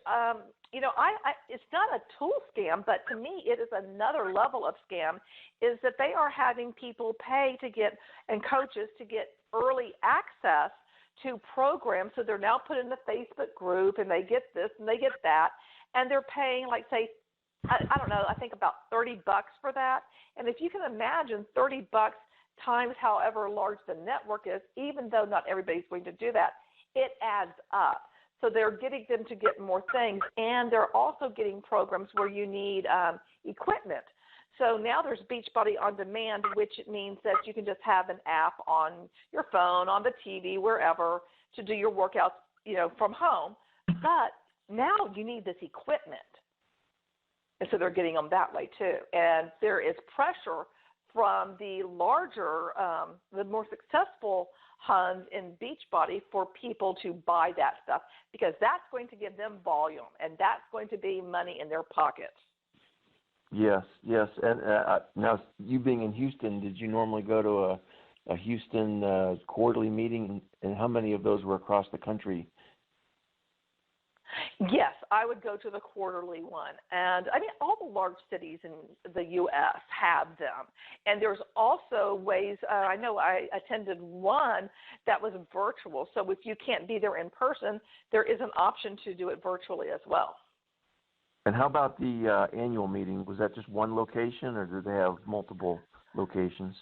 it's not a tool scam, but to me it is another level of scam, is that they are having people pay to get, and coaches to get early access to programs. So they're now put in the Facebook group, and they get this and they get that, and they're paying like say, I don't know, I think about $30 for that. And if you can imagine $30 times however large the network is, even though not everybody's going to do that, it adds up. So they're getting them to get more things, and they're also getting programs where you need equipment. So now there's Beachbody On Demand, which means that you can just have an app on your phone, on the TV, wherever, to do your workouts, from home. But now you need this equipment. And so they're getting them that way too. And there is pressure from the larger, the more successful Huns in Beachbody for people to buy that stuff, because that's going to give them volume, and that's going to be money in their pockets. Yes. And now, you being in Houston, did you normally go to a Houston quarterly meeting, and how many of those were across the country? Yes, I would go to the quarterly one. And, all the large cities in the U.S. have them. And there's also ways, I know I attended one that was virtual. So if you can't be there in person, there is an option to do it virtually as well. And how about the annual meeting? Was that just one location, or did they have multiple locations?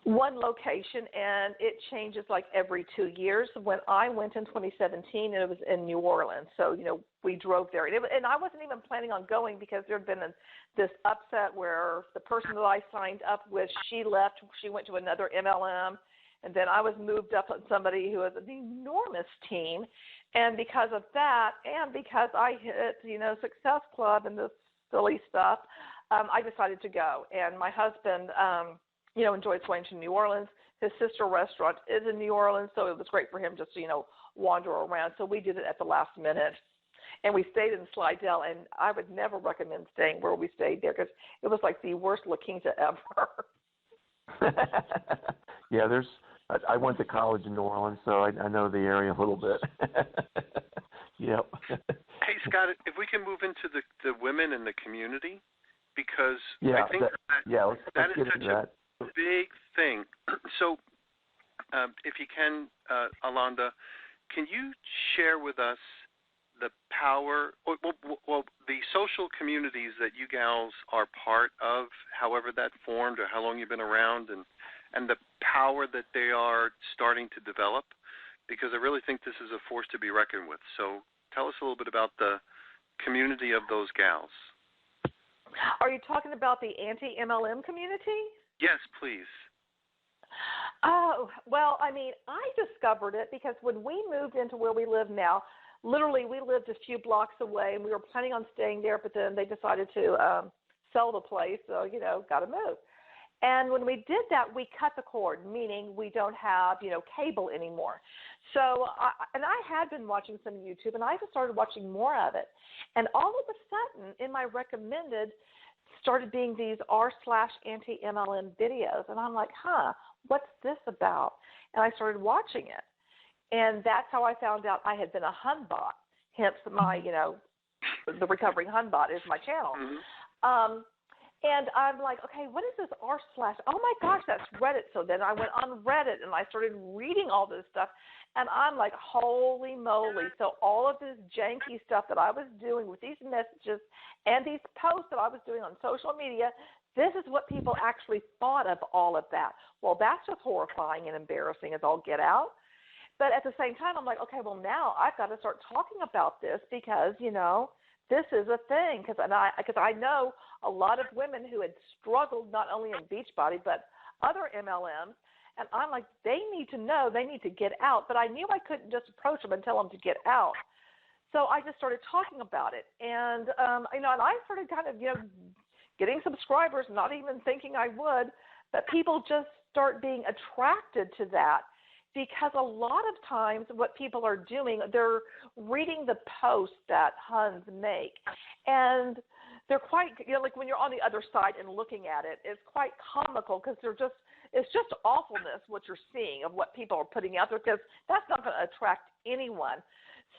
One location, and it changes like every 2 years. When I went in 2017, it was in New Orleans. So, we drove there. And I wasn't even planning on going because there had been this upset where the person that I signed up with, she left. She went to another MLM. And then I was moved up on somebody who has an enormous team. And because of that, and because I hit, Success Club and this silly stuff, I decided to go. And my husband, enjoyed going to New Orleans. His sister restaurant is in New Orleans, so it was great for him just to, wander around. So we did it at the last minute. And we stayed in Slidell, and I would never recommend staying where we stayed there because it was like the worst La Quinta ever. Yeah, I went to college in New Orleans, so I know the area a little bit. Yep. Hey, Scott, if we can move into the women in the community, because I think let's is get such into that. a big thing. So if you can, Alonda, can you share with us the power, well, the social communities that you gals are part of, however that formed or how long you've been around, and the power that they are starting to develop? Because I really think this is a force to be reckoned with. So tell us a little bit about the community of those gals. Are you talking about the anti-MLM community? Yes, please. Oh, well, I discovered it because when we moved into where we live now, literally we lived a few blocks away, and we were planning on staying there, but then they decided to sell the place, so, got to move. And when we did that, we cut the cord, meaning we don't have, cable anymore. So, I had been watching some YouTube, and I just started watching more of it. And all of a sudden, in my recommended, started being these r/anti-MLM videos. And I'm like, what's this about? And I started watching it. And that's how I found out I had been a Hun bot. Hence my, the Recovering Hun Bot is my channel. Mm-hmm. And I'm like, okay, what is this r/? Oh, my gosh, that's Reddit. So then I went on Reddit, and I started reading all this stuff. And I'm like, holy moly. So all of this janky stuff that I was doing with these messages and these posts that I was doing on social media, this is what people actually thought of all of that. Well, that's just horrifying and embarrassing as all get out. But at the same time, I'm like, okay, well, now I've got to start talking about this because, this is a thing. Because I know a lot of women who had struggled not only in Beachbody but other MLMs. And I'm like, they need to know, they need to get out. But I knew I couldn't just approach them and tell them to get out. So I just started talking about it. And, and I started kind of, getting subscribers, not even thinking I would. But people just start being attracted to that. Because a lot of times what people are doing, they're reading the posts that Huns make. And they're quite, like when you're on the other side and looking at it, it's quite comical because it's just awfulness what you're seeing of what people are putting out there because that's not going to attract anyone.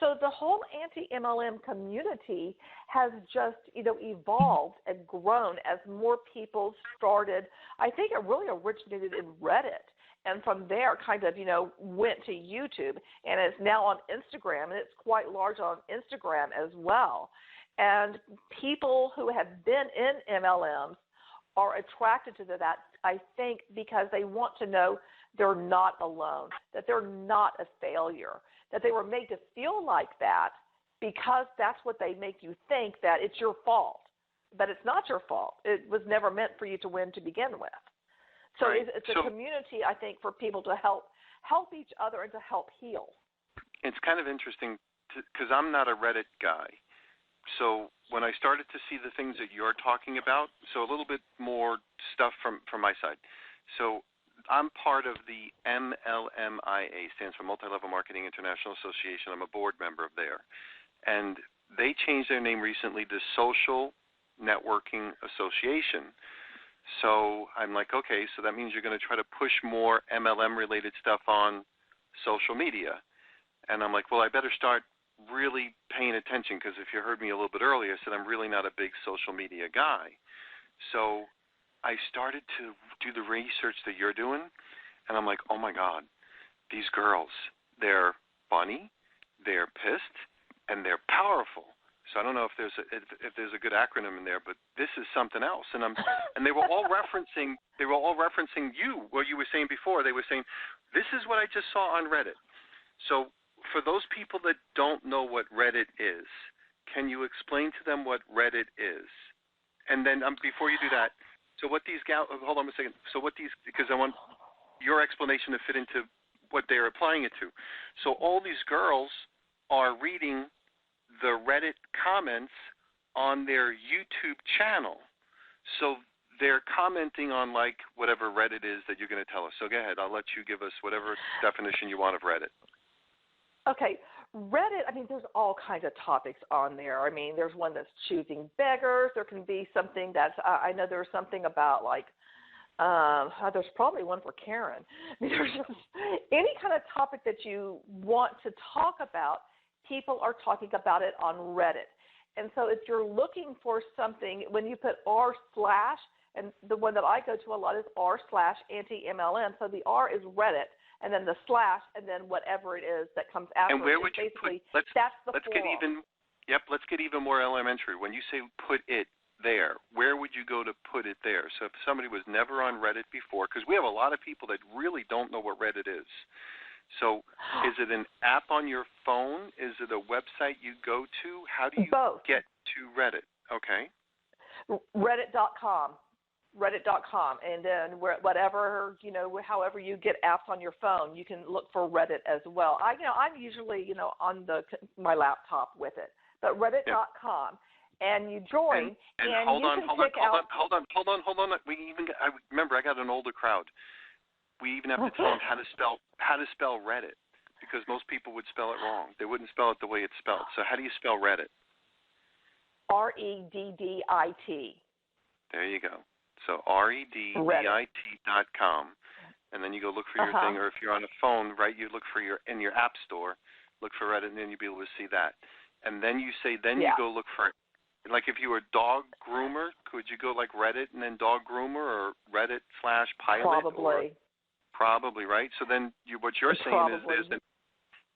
So the whole anti-MLM community has just, evolved and grown as more people started. I think it really originated in Reddit. And from there kind of, went to YouTube, and it's now on Instagram, and it's quite large on Instagram as well. And people who have been in MLMs are attracted to that, I think, because they want to know they're not alone, that they're not a failure, that they were made to feel like that because that's what they make you think, that it's your fault. but it's not your fault. It was never meant for you to win to begin with. So right. it's a community, I think, for people to help each other and to help heal. It's kind of interesting because I'm not a Reddit guy. So when I started to see the things that you're talking about, so a little bit more stuff from my side. So I'm part of the MLMIA, stands for Multi-Level Marketing International Association. I'm a board member of there. And they changed their name recently to Social Networking Association. So I'm like, okay, so that means you're going to try to push more MLM-related stuff on social media. And I'm like, well, I better start really paying attention because if you heard me a little bit earlier, I said I'm really not a big social media guy. So I started to do the research that you're doing, and I'm like, oh, my God, these girls, they're funny, they're pissed, and they're powerful. So I don't know if there's a good acronym in there, but this is something else. And they were all referencing you. What you were saying before, they were saying, this is what I just saw on Reddit. So for those people that don't know what Reddit is, can you explain to them what Reddit is? And then before you do that, so what these hold on a second. So what these, because I want your explanation to fit into what they're applying it to. So all these girls are reading the Reddit comments on their YouTube channel. So they're commenting on like whatever Reddit is that you're going to tell us. So go ahead. I'll let you give us whatever definition you want of Reddit. Okay, Reddit, I mean, there's all kinds of topics on there. I mean, there's one that's choosing beggars. There can be something that's, I know there's something about like, there's probably one for Karen. I mean, there's just any kind of topic that you want to talk about, people are talking about it on Reddit. And so if you're looking for something, when you put r/, and the one that I go to a lot is r/anti-MLM, so the R is Reddit, and then the /, and then whatever it is that comes after. And where would you basically, put? That's the let's forum. Let's get even more elementary. When you say put it there, where would you go to put it there? So if somebody was never on Reddit before, because we have a lot of people that really don't know what Reddit is. So is it an app on your phone? Is it a website you go to? How do you get to Reddit? Okay. Reddit.com. Reddit.com, and then whatever, however you get apps on your phone, you can look for Reddit as well. I'm usually, on my laptop with it, but Reddit.com, and you join, and hold you on, can hold pick on, out. hold on. I remember I got an older crowd. We even have to tell them how to spell Reddit, because most people would spell it wrong. They wouldn't spell it the way it's spelled. So how do you spell Reddit? REDDIT. There you go. So REDDIT.com, and then you go look for your thing, or if you're on a phone, right, you look for in your app store, look for Reddit, and then you'll be able to see that. And then you say, you go look for, like if you were a dog groomer, could you go like Reddit and then dog groomer, or Reddit/pilot? Probably, right? So then what you're saying is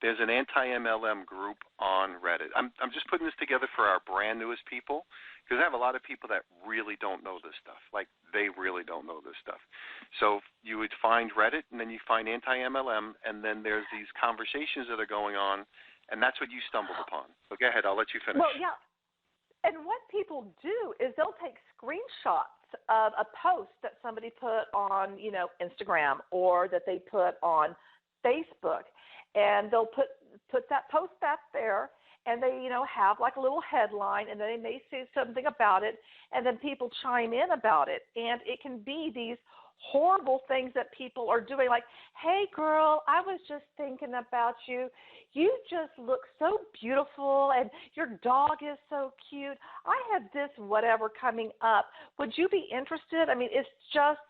there's an anti-MLM group on Reddit. I'm just putting this together for our brand newest people, because I have a lot of people that really don't know this stuff. Like, they really don't know this stuff. So you would find Reddit, and then you find anti-MLM, and then there's these conversations that are going on, and that's what you stumbled upon. So go ahead. I'll let you finish. Well, yeah. And what people do is they'll take screenshots of a post that somebody put on, Instagram, or that they put on Facebook, and they'll put that post back there, and they, have like a little headline, and then they may say something about it, and then people chime in about it, and it can be these horrible things that people are doing, like, hey, girl, I was just thinking about you. You just look so beautiful, and your dog is so cute. I have this whatever coming up. Would you be interested? I mean, it's just,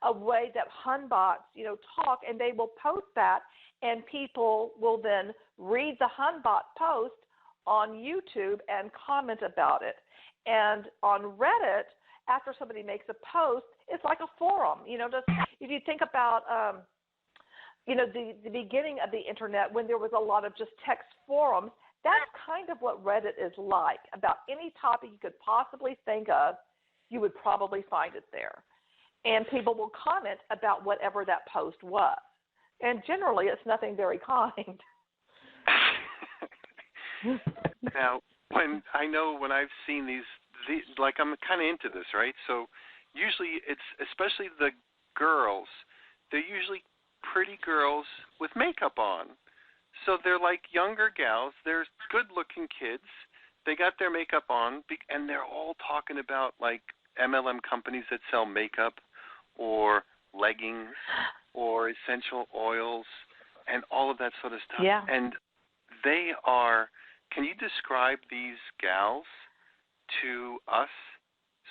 a way that Hunbots, talk, and they will post that, and people will then read the Hunbot post on YouTube and comment about it. And on Reddit, after somebody makes a post, it's like a forum. Just if you think about, the beginning of the Internet, when there was a lot of just text forums, that's kind of what Reddit is like. About any topic you could possibly think of, you would probably find it there. And people will comment about whatever that post was. And generally, it's nothing very kind. Now, when I've seen I'm kind of into this, right? So usually it's, especially the girls, they're usually pretty girls with makeup on. So they're like younger gals. They're good-looking kids. They got their makeup on, and they're all talking about like MLM companies that sell makeup or leggings or essential oils and all of that sort of stuff. Yeah. And they are, can you describe these gals to us?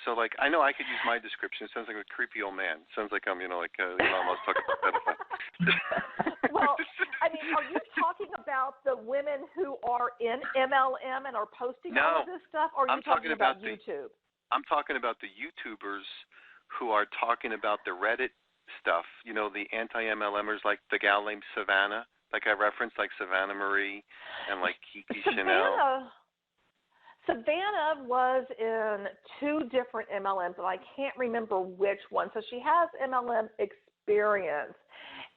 So, like, I know I could use my description. It sounds like a creepy old man. It sounds like I'm, like, almost talking about pedophile. Well, I mean, are you talking about the women who are in MLM and are posting all of this stuff, or are you talking about YouTube? I'm talking about the YouTubers who are talking about the Reddit stuff, the anti-MLMers, like the gal named Savannah, like I referenced, like Savannah Marie and like Kiki Chanel. Savannah was in 2 different MLMs, and I can't remember which one. So she has MLM experience,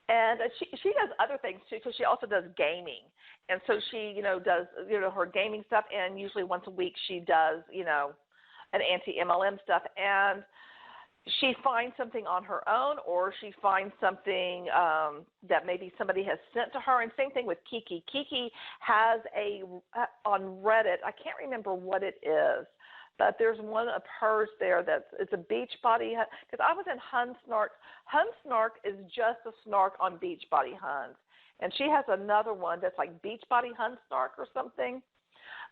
and she does other things too, because she also does gaming. And so she, does her gaming stuff, and usually once a week she does an anti-MLM stuff, and she finds something on her own, or she finds something that maybe somebody has sent to her. And same thing with Kiki. Kiki has on Reddit, I can't remember what it is, but there's one of hers there it's a beach body, because I was in Hun Snark. Hun Snark is just a snark on beach body Huns. And she has another one that's like Beach Body Hun Snark or something.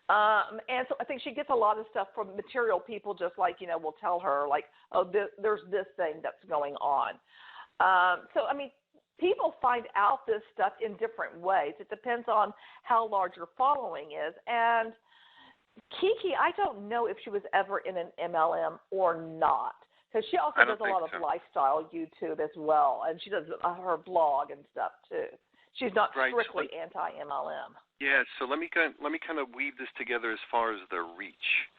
And so I think she gets a lot of stuff from material people, just like, will tell her, like, oh, there's this thing that's going on. So, I mean, people find out this stuff in different ways. It depends on how large your following is. And Kiki, I don't know if she was ever in an MLM or not, because she also does a lot of lifestyle YouTube as well, and she does her blog and stuff too. She's not strictly anti-MLM. Yeah, so let me kind of weave this together as far as the reach.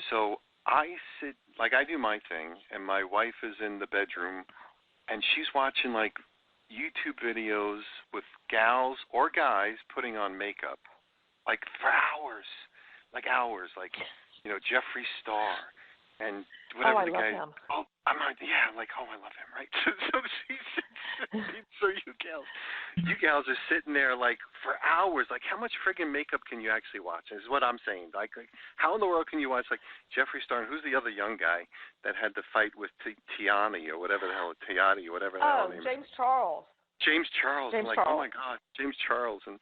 So I sit, like I do my thing, and my wife is in the bedroom, and she's watching like YouTube videos with gals or guys putting on makeup, like for hours, like Jeffree Star and whatever the guy. Him. Oh, I'm like, yeah, like, oh, I love him, right? So you gals are sitting there like for hours. Like, how much friggin' makeup can you actually watch? This is what I'm saying. Like how in the world can you watch like Jeffree Star? And who's the other young guy that had the fight with Tiani or whatever the hell, Tiati or whatever the hell name is? James Charles. I'm like, oh my God, James Charles. And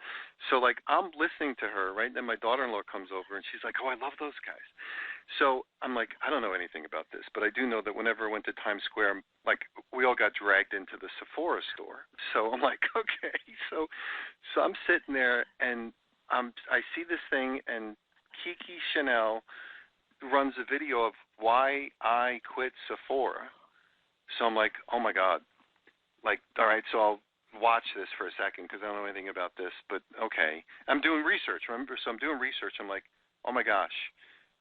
so like I'm listening to her, right? Then my daughter-in-law comes over and she's like, oh, I love those guys. So I'm like, I don't know anything about this, but I do know that whenever I went to Times Square, like we all got dragged into the Sephora store. So I'm like, okay. So I'm sitting there and I see this thing, and Kiki Chanel runs a video of why I quit Sephora. So I'm like, oh my God. Like, all right, so I'll watch this for a second because I don't know anything about this, but okay. I'm doing research, remember? So I'm doing research. I'm like, oh my gosh,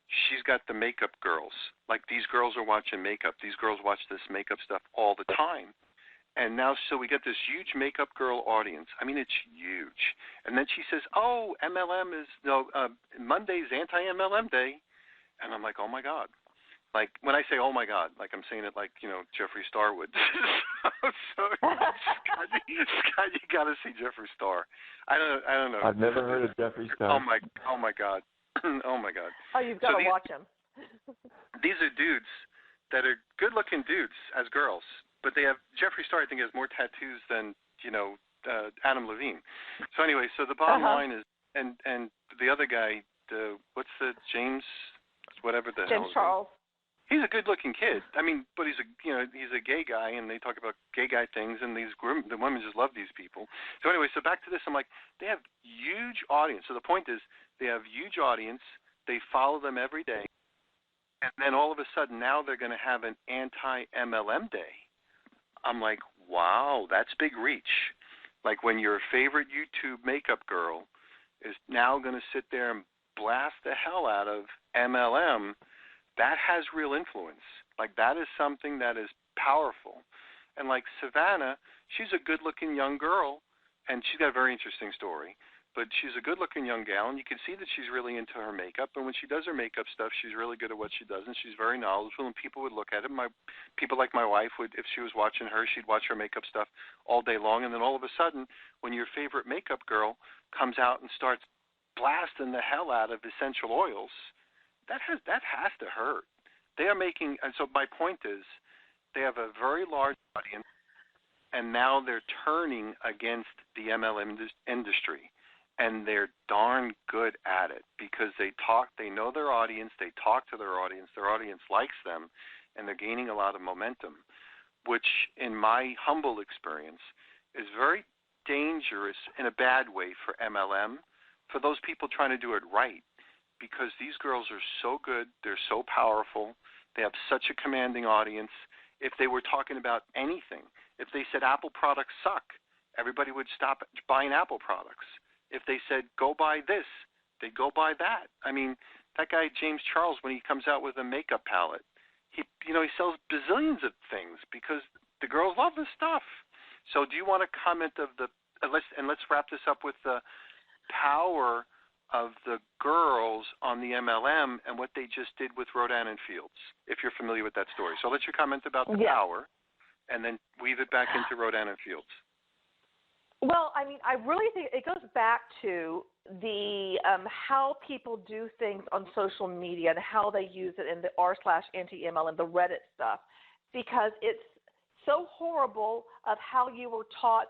she's got the makeup girls. Like, these girls are watching makeup. These girls watch this makeup stuff all the time. And now, so we get this huge makeup girl audience. I mean, it's huge. And then she says, oh, Monday's anti-MLM day. And I'm like, oh my God. Like, when I say, oh, my God, like I'm saying it like, Jeffree Star would. so Scott, you got to see Jeffree Star. I don't know. I've never heard of Jeffree Star. Oh, my God. Oh, my God. Oh, you've got to watch him. These are dudes that are good-looking dudes as girls, but they have, Jeffree Star, I think, has more tattoos than, Adam Levine. So anyway, so the bottom line is, and the other guy, what's the James, whatever the hell. James Charles. He's a good-looking kid. I mean, but he's a gay guy, and they talk about gay guy things, and the women just love these people. So anyway, so back to this, I'm like, they have huge audience. So the point is, they have huge audience. They follow them every day, and then all of a sudden, now they're going to have an anti-MLM day. I'm like, wow, that's big reach. Like when your favorite YouTube makeup girl is now going to sit there and blast the hell out of MLM. That has real influence. Like, that is something that is powerful. And like Savannah, she's a good-looking young girl, and she's got a very interesting story. but she's a good-looking young gal, and you can see that she's really into her makeup. And when she does her makeup stuff, she's really good at what she does, and she's very knowledgeable. And people would look at it. People like my wife would, if she was watching her, she'd watch her makeup stuff all day long. And then all of a sudden, when your favorite makeup girl comes out and starts blasting the hell out of essential oils, that has to hurt. They are making, and so my point is, they have a very large audience, and now they're turning against the MLM industry. And they're darn good at it because they know their audience, they talk to their audience likes them, and they're gaining a lot of momentum, which in my humble experience is very dangerous in a bad way for MLM, for those people trying to do it right, because these girls are so good, they're so powerful, they have such a commanding audience. If they were talking about anything, if they said Apple products suck, everybody would stop buying Apple products. If they said, go buy this, they'd go buy that. I mean, that guy, James Charles, when he comes out with a makeup palette, he sells bazillions of things because the girls love this stuff. So do you want to comment of let's wrap this up with the power of the girls on the MLM and what they just did with Rodan and Fields, if you're familiar with that story. So let your comment about the power, and then weave it back into Rodan and Fields. Well, I mean, I really think it goes back to the how people do things on social media and how they use it in the r/anti-MLM, the Reddit stuff, because it's so horrible of how you were taught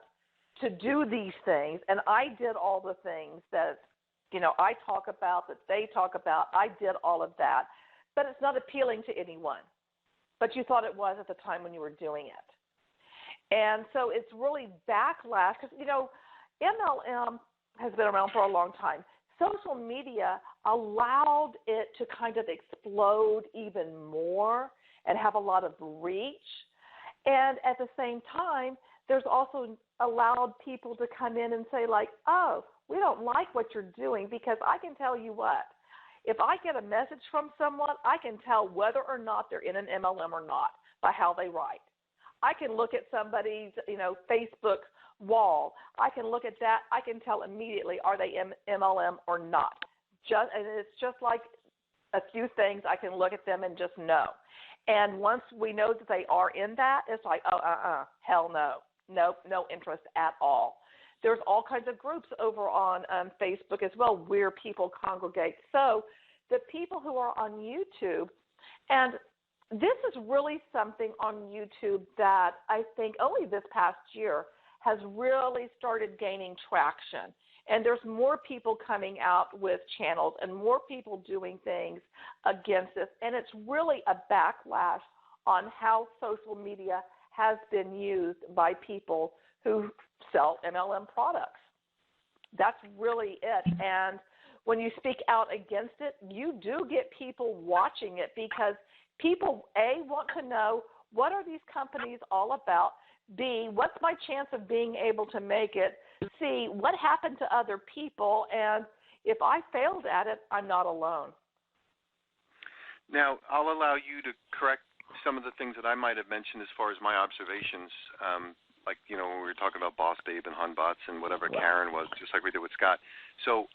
to do these things. And I did all the things that, I talk about, that they talk about. I did all of that. But it's not appealing to anyone. But you thought it was at the time when you were doing it. And so it's really backlash because, MLM has been around for a long time. Social media allowed it to kind of explode even more and have a lot of reach. And at the same time, there's also allowed people to come in and say, like, oh, we don't like what you're doing, because I can tell you what. If I get a message from someone, I can tell whether or not they're in an MLM or not by how they write. I can look at somebody's, Facebook wall. I can look at that. I can tell immediately, are they MLM or not? And it's just like a few things. I can look at them and just know. And once we know that they are in that, it's like, hell no. Nope, no interest at all. There's all kinds of groups over on Facebook as well where people congregate. So the people who are on YouTube, and this is really something on YouTube that I think only this past year has really started gaining traction. And there's more people coming out with channels and more people doing things against this. And it's really a backlash on how social media has been used by people who sell MLM products. That's really it. And when you speak out against it, you do get people watching it because people, A, want to know what are these companies all about, B, what's my chance of being able to make it, C, what happened to other people, and if I failed at it, I'm not alone. Now, I'll allow you to correct some of the things that I might have mentioned as far as my observations, like, when we were talking about Boss Babe and Hunbots and whatever Karen was, just like we did with Scott. So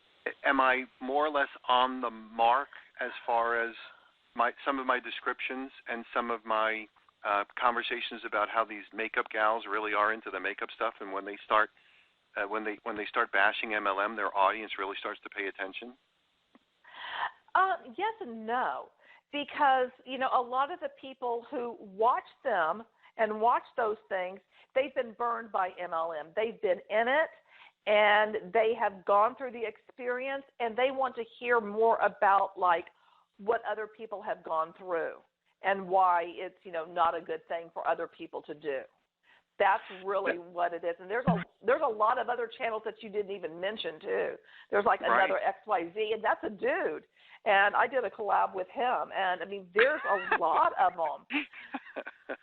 am I more or less on the mark as far as some of my descriptions and some of my conversations about how these makeup gals really are into the makeup stuff, and when they start bashing MLM, their audience really starts to pay attention? Yes and no, because a lot of the people who watch them and watch those things, they've been burned by MLM. They've been in it, and they have gone through the experience, and they want to hear more about what other people have gone through and why it's, not a good thing for other people to do. That's really what it is. And there's a lot of other channels that you didn't even mention, too. There's another XYZ, and that's a dude. And I did a collab with him. And, there's a lot of them.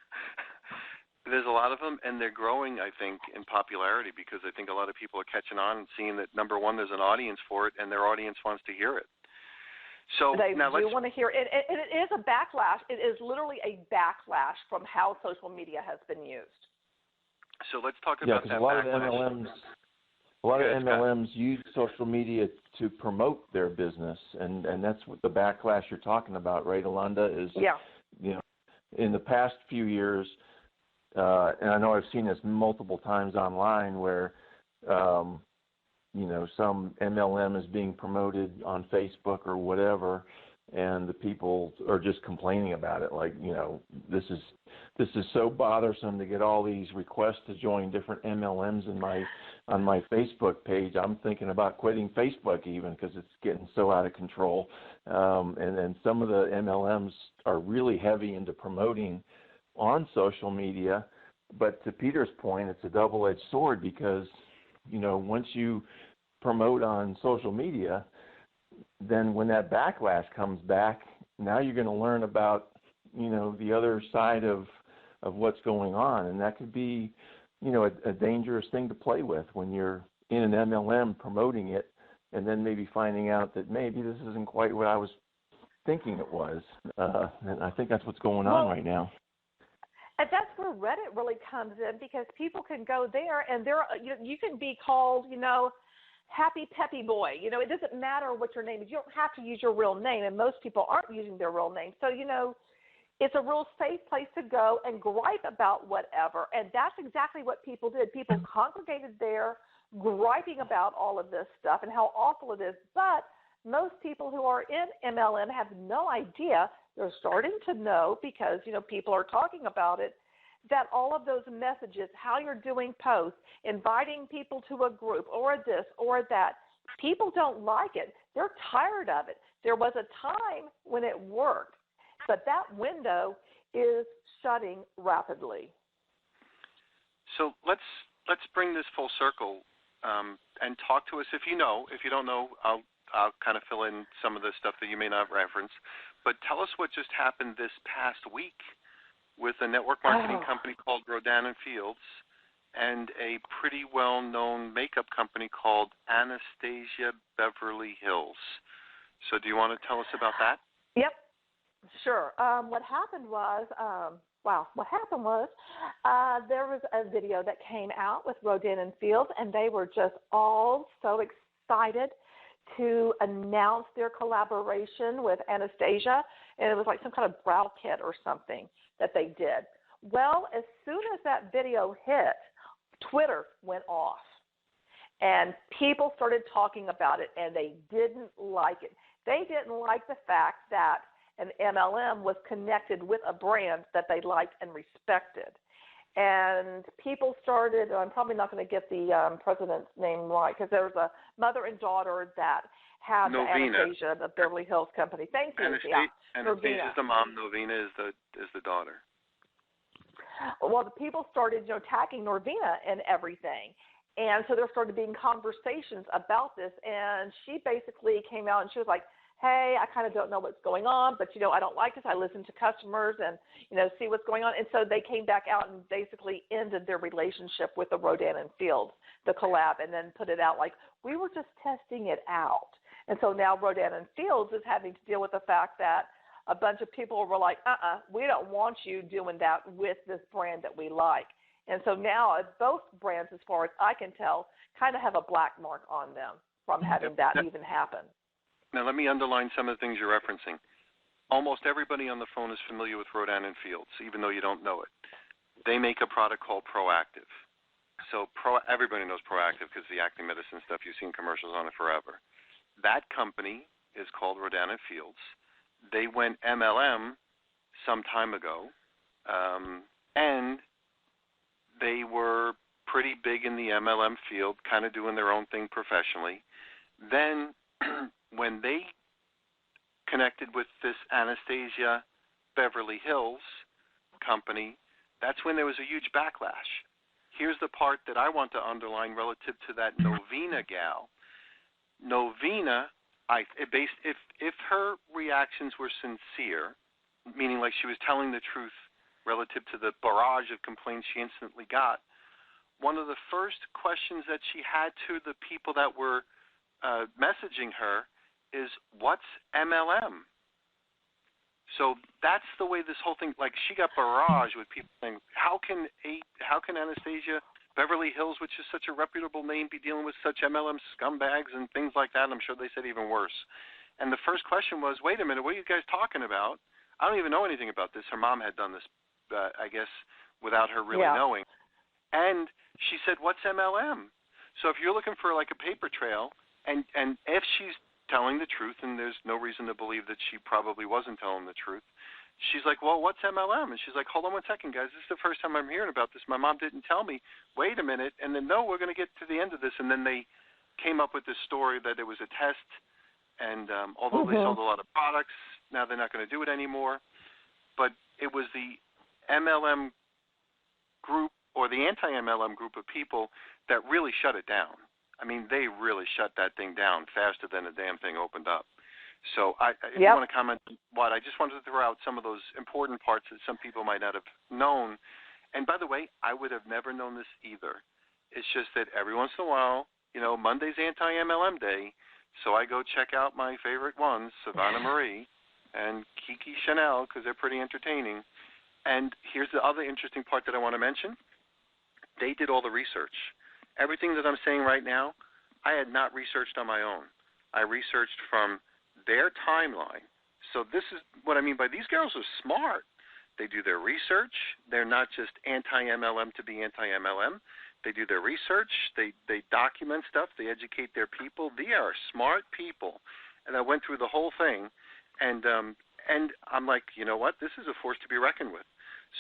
There's a lot of them, and they're growing, I think, in popularity because I think a lot of people are catching on and seeing that, number one, there's an audience for it, and their audience wants to hear it. So they now do want to hear it. And it is a backlash. It is literally a backlash from how social media has been used. So let's talk about that backlash. A lot of MLMs use social media to promote their business, and that's what the backlash you're talking about, right, Alonda? In the past few years, and I know I've seen this multiple times online where, some MLM is being promoted on Facebook or whatever, and the people are just complaining about it. Like, this is so bothersome to get all these requests to join different MLMs on my Facebook page. I'm thinking about quitting Facebook even because it's getting so out of control. And some of the MLMs are really heavy into promoting on social media. But to Peter's point, it's a double-edged sword because, once you promote on social media, then when that backlash comes back, now you're going to learn about, the other side of what's going on. And that could be, a dangerous thing to play with when you're in an MLM promoting it and then maybe finding out that maybe this isn't quite what I was thinking it was. And I think that's what's going on right now. And that's where Reddit really comes in because people can go there and you can be called, Happy Peppy Boy. It doesn't matter what your name is. You don't have to use your real name, and most people aren't using their real name. So, it's a real safe place to go and gripe about whatever. And that's exactly what people did. People congregated there griping about all of this stuff and how awful it is. But most people who are in MLM have no idea. They're starting to know because, people are talking about it, that all of those messages, how you're doing posts, inviting people to a group or this or that, people don't like it. They're tired of it. There was a time when it worked, but that window is shutting rapidly. So let's bring this full circle and talk to us. If you know, if you don't know, I'll kind of fill in some of the stuff that you may not reference. But tell us what just happened this past week with a network marketing company called Rodan & Fields and a pretty well-known makeup company called Anastasia Beverly Hills. So do you want to tell us about that? Yep, sure. What happened was there was a video that came out with Rodan & Fields, and they were just all so excited to announce their collaboration with Anastasia, and it was like some kind of brow kit or something that they did. Well, as soon as that video hit, Twitter went off, and people started talking about it, and they didn't like it. They didn't like the fact that an MLM was connected with a brand that they liked and respected. And people started, I'm probably not going to get the president's name right, because there was a mother and daughter that had the Anastasia, the Beverly Hills company. Thank you. Anastasia is the mom, Novena is the daughter. Well, the people started, attacking Norvina and everything. And so there started being conversations about this. And she basically came out and she was like, hey, I kind of don't know what's going on, but, I don't like this. I listen to customers and, see what's going on. And so they came back out and basically ended their relationship with the Rodan & Fields, the collab, and then put it out like, we were just testing it out. And so now Rodan & Fields is having to deal with the fact that a bunch of people were like, we don't want you doing that with this brand that we like. And so now both brands, as far as I can tell, kind of have a black mark on them from having that even happen. Now, let me underline some of the things you're referencing. Almost everybody on the phone is familiar with Rodan & Fields, even though you don't know it. They make a product called Proactive. So everybody knows Proactive because the acne medicine stuff, you've seen commercials on it forever. That company is called Rodan & Fields. They went MLM some time ago, and they were pretty big in the MLM field, kind of doing their own thing professionally. Then when they connected with this Anastasia Beverly Hills company, that's when there was a huge backlash. Here's the part that I want to underline relative to that Novena gal. Novena, if her reactions were sincere, meaning like she was telling the truth relative to the barrage of complaints she instantly got, one of the first questions that she had to the people that were messaging her is, what's MLM? So that's the way this whole thing, like she got barrage with people saying, how can Anastasia Beverly Hills, which is such a reputable name, be dealing with such MLM scumbags and things like that? I'm sure they said even worse. And the first question was, wait a minute, what are you guys talking about? I don't even know anything about this. Her mom had done this, I guess, without her really knowing. And she said, what's MLM? So if you're looking for like a paper trail, and if she's telling the truth, and there's no reason to believe that she probably wasn't telling the truth, she's like, well, what's MLM? And she's like, hold on one second, guys. This is the first time I'm hearing about this. My mom didn't tell me. Wait a minute. And then, no, we're going to get to the end of this. And then they came up with this story that it was a test. And although they sold a lot of products, now they're not going to do it anymore. But it was the MLM group or the anti-MLM group of people that really shut it down. I mean, they really shut that thing down faster than the damn thing opened up. So if you want to comment, I just wanted to throw out some of those important parts that some people might not have known. And by the way, I would have never known this either. It's just that every once in a while, Monday's Anti-MLM Day, so I go check out my favorite ones, Savannah Marie and Kiki Chanel, because they're pretty entertaining. And here's the other interesting part that I want to mention. They did all the research. Everything that I'm saying right now, I had not researched on my own. I researched from their timeline. So this is what I mean by these girls are smart. They do their research. They're not just anti-MLM to be anti-MLM. They do their research. They document stuff. They educate their people. They are smart people. And I went through the whole thing, and I'm like, you know what? This is a force to be reckoned with.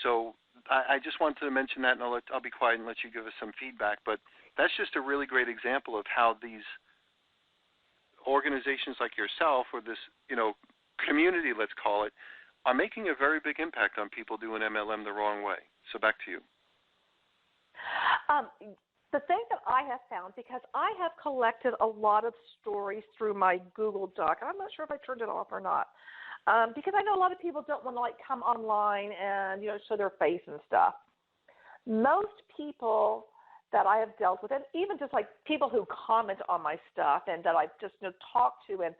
So I just wanted to mention that, and I'll be quiet and let you give us some feedback. But that's just a really great example of how these organizations like yourself, or this, community, let's call it, are making a very big impact on people doing MLM the wrong way. So back to you. The thing that I have found, because I have collected a lot of stories through my Google Doc, and I'm not sure if I turned it off or not, because I know a lot of people don't want to come online and show their face and stuff. Most people that I have dealt with, and even just people who comment on my stuff and that I've just talked to, and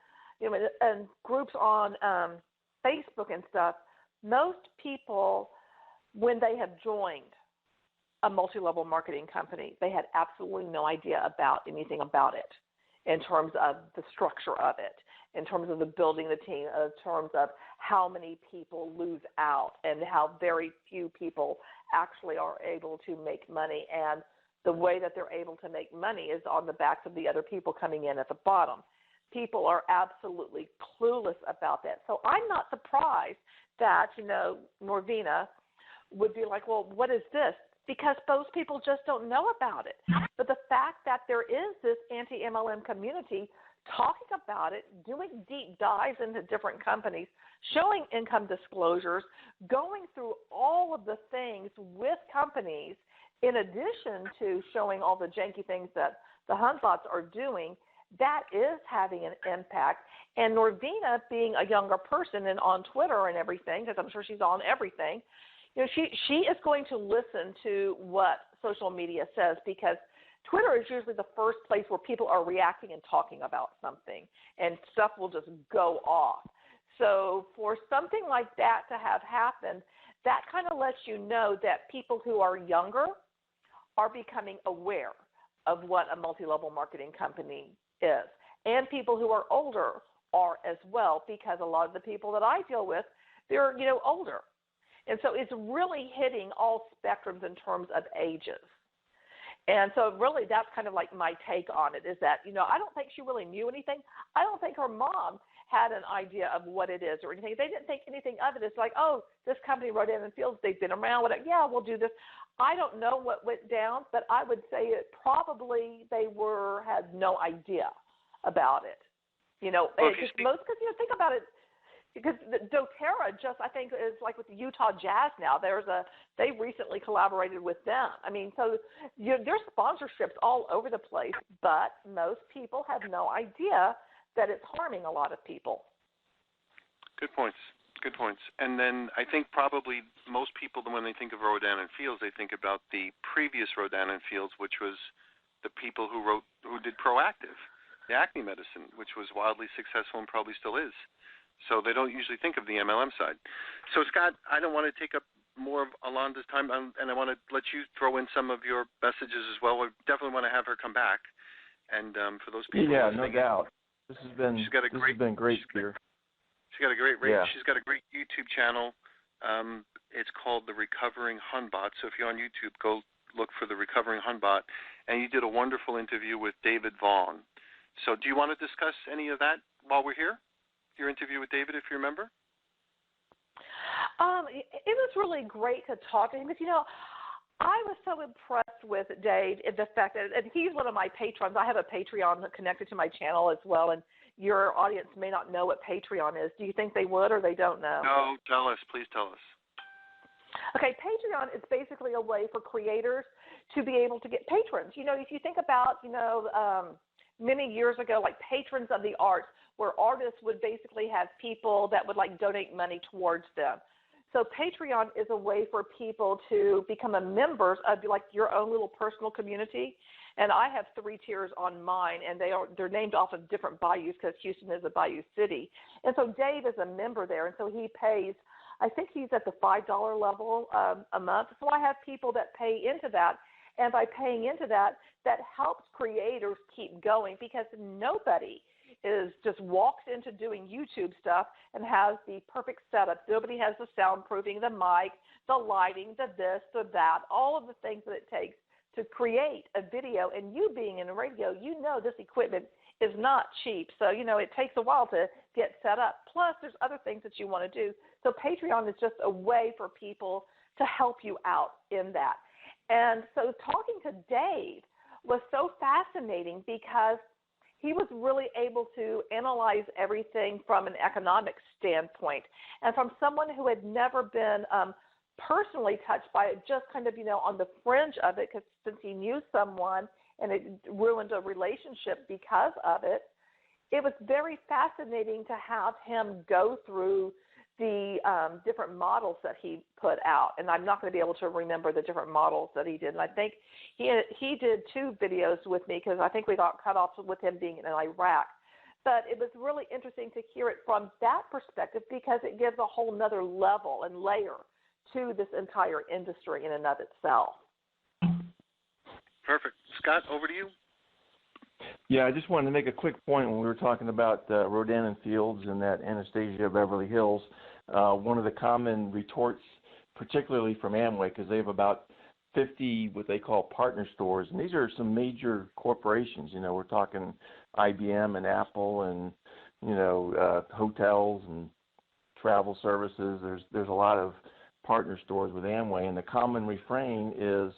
and groups on Facebook and stuff, most people, when they have joined a multi-level marketing company, they had absolutely no idea about anything about it in terms of the structure of it, in terms of the building the team, in terms of how many people lose out and how very few people actually are able to make money. And the way that they're able to make money is on the backs of the other people coming in at the bottom. People are absolutely clueless about that. So I'm not surprised that, Norvina would be like, well, what is this? Because those people just don't know about it. But the fact that there is this anti-MLM community talking about it, doing deep dives into different companies, showing income disclosures, going through all of the things with companies, in addition to showing all the janky things that the Huntbots are doing, that is having an impact. And Norvina, being a younger person and on Twitter and everything, because I'm sure she's on everything, she is going to listen to what social media says, because Twitter is usually the first place where people are reacting and talking about something, and stuff will just go off. So for something like that to have happened, that kind of lets you know that people who are younger are becoming aware of what a multi-level marketing company is. And people who are older are as well, because a lot of the people that I deal with, they're, older. And so it's really hitting all spectrums in terms of ages. And so really that's kind of like my take on it, is that, I don't think she really knew anything. I don't think her mom had an idea of what it is or anything. They didn't think anything of it. It's like, oh, this company, Rodan and Fields, they've been around. Whatever. Yeah, we'll do this. I don't know what went down, but I would say it probably they had no idea about it. Think about it. Because doTERRA just, I think, is like with the Utah Jazz now. They recently collaborated with them. I mean, so there's sponsorships all over the place, but most people have no idea that it's harming a lot of people. Good points. And then I think probably most people, when they think of Rodan and Fields, they think about the previous Rodan and Fields, which was the people who did Proactive, the acne medicine, which was wildly successful and probably still is. So they don't usually think of the MLM side. So, Scott, I don't want to take up more of Alonda's time, and I want to let you throw in some of your messages as well. We definitely want to have her come back. And for those people, yeah, no doubt. This has been great, Peter. She's got a great She's got a great YouTube channel. It's called The Recovering Hunbot. So if you're on YouTube, go look for The Recovering Hunbot. And you did a wonderful interview with David Vaughn. So do you want to discuss any of that while we're here? Your interview with David, if you remember? It was really great to talk to him because, I was so impressed with Dave in the fact that, and he's one of my patrons. I have a Patreon connected to my channel as well, and your audience may not know what Patreon is. Do you think they would or they don't know? No, tell us. Please tell us. Okay, Patreon is basically a way for creators to be able to get patrons. If you think about, many years ago, like patrons of the arts, where artists would basically have people that would donate money towards them. So Patreon is a way for people to become members of your own little personal community. And I have 3 tiers on mine, and they're named off of different bayous because Houston is a bayou city. And so Dave is a member there, and so he pays, I think he's at the $5 level a month. So I have people that pay into that, and by paying into that, that helps creators keep going because nobody just walks into doing YouTube stuff and has the perfect setup. Nobody has the soundproofing, the mic, the lighting, the this, the that, all of the things that it takes to create a video. And you being in radio, this equipment is not cheap. So, it takes a while to get set up. Plus, there's other things that you want to do. So Patreon is just a way for people to help you out in that. And so talking to Dave was so fascinating because he was really able to analyze everything from an economic standpoint and from someone who had never been personally touched by it, just kind of, on the fringe of it, because since he knew someone and it ruined a relationship because of it, it was very fascinating to have him go through the different models that he put out. And I'm not going to be able to remember the different models that he did. And I think he did 2 videos with me because I think we got cut off with him being in Iraq. But it was really interesting to hear it from that perspective because it gives a whole nother level and layer to this entire industry in and of itself. Perfect. Scott, over to you. Yeah, I just wanted to make a quick point when we were talking about Rodan and Fields and that Anastasia Beverly Hills. One of the common retorts, particularly from Amway, because they have about 50 what they call partner stores, and these are some major corporations. We're talking IBM and Apple and hotels and travel services. There's a lot of partner stores with Amway, and the common refrain is,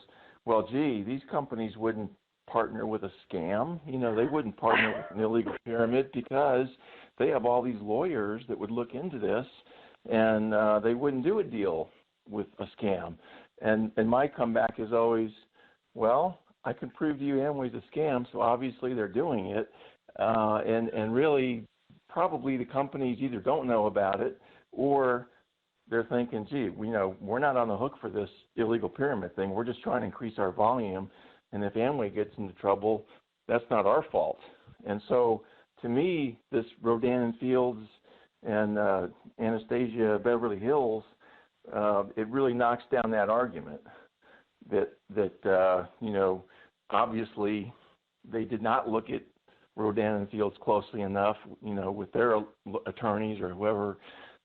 well, gee, these companies wouldn't partner with a scam. They wouldn't partner with an illegal pyramid because they have all these lawyers that would look into this, and they wouldn't do a deal with a scam. And my comeback is always, well, I can prove to you Amway's a scam, so obviously they're doing it. And really, probably the companies either don't know about it or they're thinking, gee, we're not on the hook for this illegal pyramid thing. We're just trying to increase our volume. And if Amway gets into trouble, that's not our fault. And so, to me, this Rodan and Fields and Anastasia Beverly Hills, it really knocks down that argument that obviously they did not look at Rodan and Fields closely enough, with their attorneys or whoever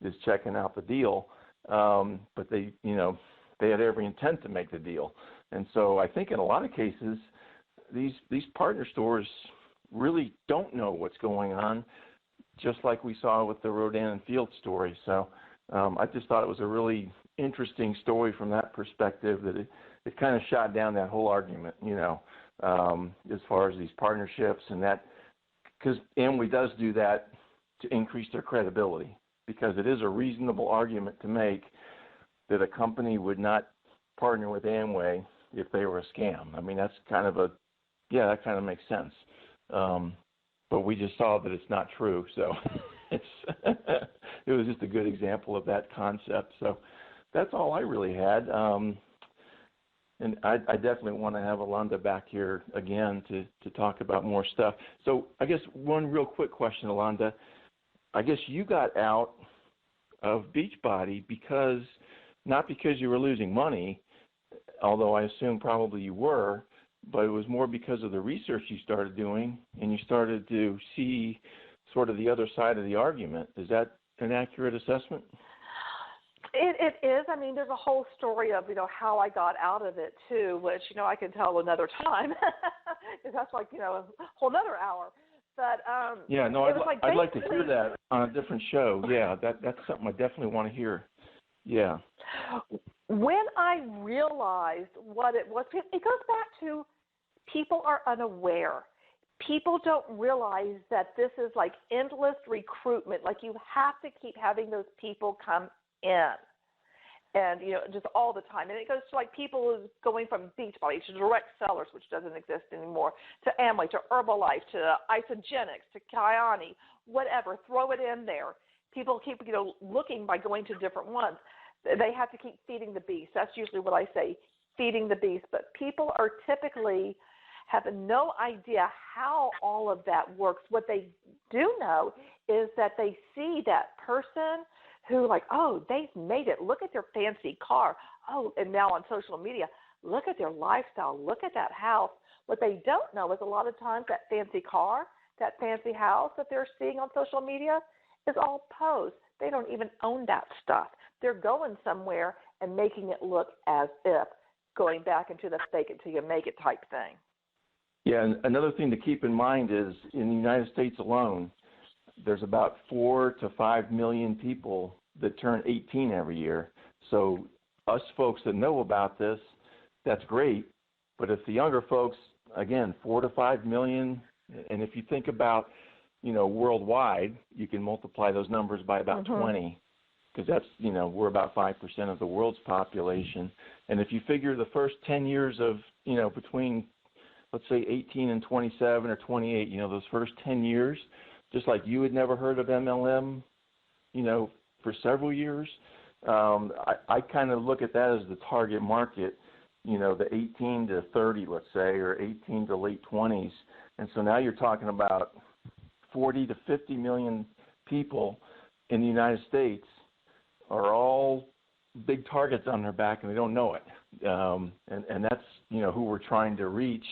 is checking out the deal. But they had every intent to make the deal. And so I think in a lot of cases, these partner stores really don't know what's going on, just like we saw with the Rodan and Fields story. So I just thought it was a really interesting story from that perspective, that it kind of shot down that whole argument, as far as these partnerships and that, because Amway does do that to increase their credibility, because it is a reasonable argument to make that a company would not partner with Amway if they were a scam. I mean, that's kind of that kind of makes sense. But we just saw that it's not true. So it was just a good example of that concept. So that's all I really had. And I definitely want to have Alonda back here again to talk about more stuff. So I guess one real quick question, Alonda. I guess you got out of Beachbody because not because you were losing money, although I assume probably you were, but it was more because of the research you started doing and you started to see sort of the other side of the argument. Is that an accurate assessment? It is. I mean, there's a whole story of, how I got out of it, too, which, I can tell another time because that's like, a whole nother hour. But yeah, no, I'd like to hear that on a different show. Yeah, that's something I definitely want to hear. Yeah. When I realized what it was, it goes back to people are unaware. People don't realize that this is like endless recruitment. Like you have to keep having those people come in. And, just all the time. And it goes to like people going from Beachbody to direct sellers, which doesn't exist anymore, to Amway, to Herbalife, to Isogenics, to Kyani, whatever. Throw it in there. People keep, looking by going to different ones. They have to keep feeding the beast. That's usually what I say, feeding the beast. But people are typically have no idea how all of that works. What they do know is that they see that person who like, oh, they've made it. Look at their fancy car. Oh, and now on social media, look at their lifestyle. Look at that house. What they don't know is a lot of times that fancy car, that fancy house that they're seeing on social media is all posed. They don't even own that stuff. They're going somewhere and making it look as if going back into the fake it till you make it type thing. Yeah, and another thing to keep in mind is in the United States alone, there's about 4 to 5 million people that turn 18 every year. So us folks that know about this, that's great. But if the younger folks, again, 4 to 5 million, and if you think about, worldwide, you can multiply those numbers by about 20, because that's, we're about 5% of the world's population. And if you figure the first 10 years of, between, let's say 18 and 27 or 28, those first 10 years, just like you had never heard of MLM, for several years, I kind of look at that as the target market, the 18 to 30, let's say, or 18 to late 20s. And so now you're talking about 40 to 50 million people in the United States are all big targets on their back, and they don't know it. And that's, who we're trying to reach.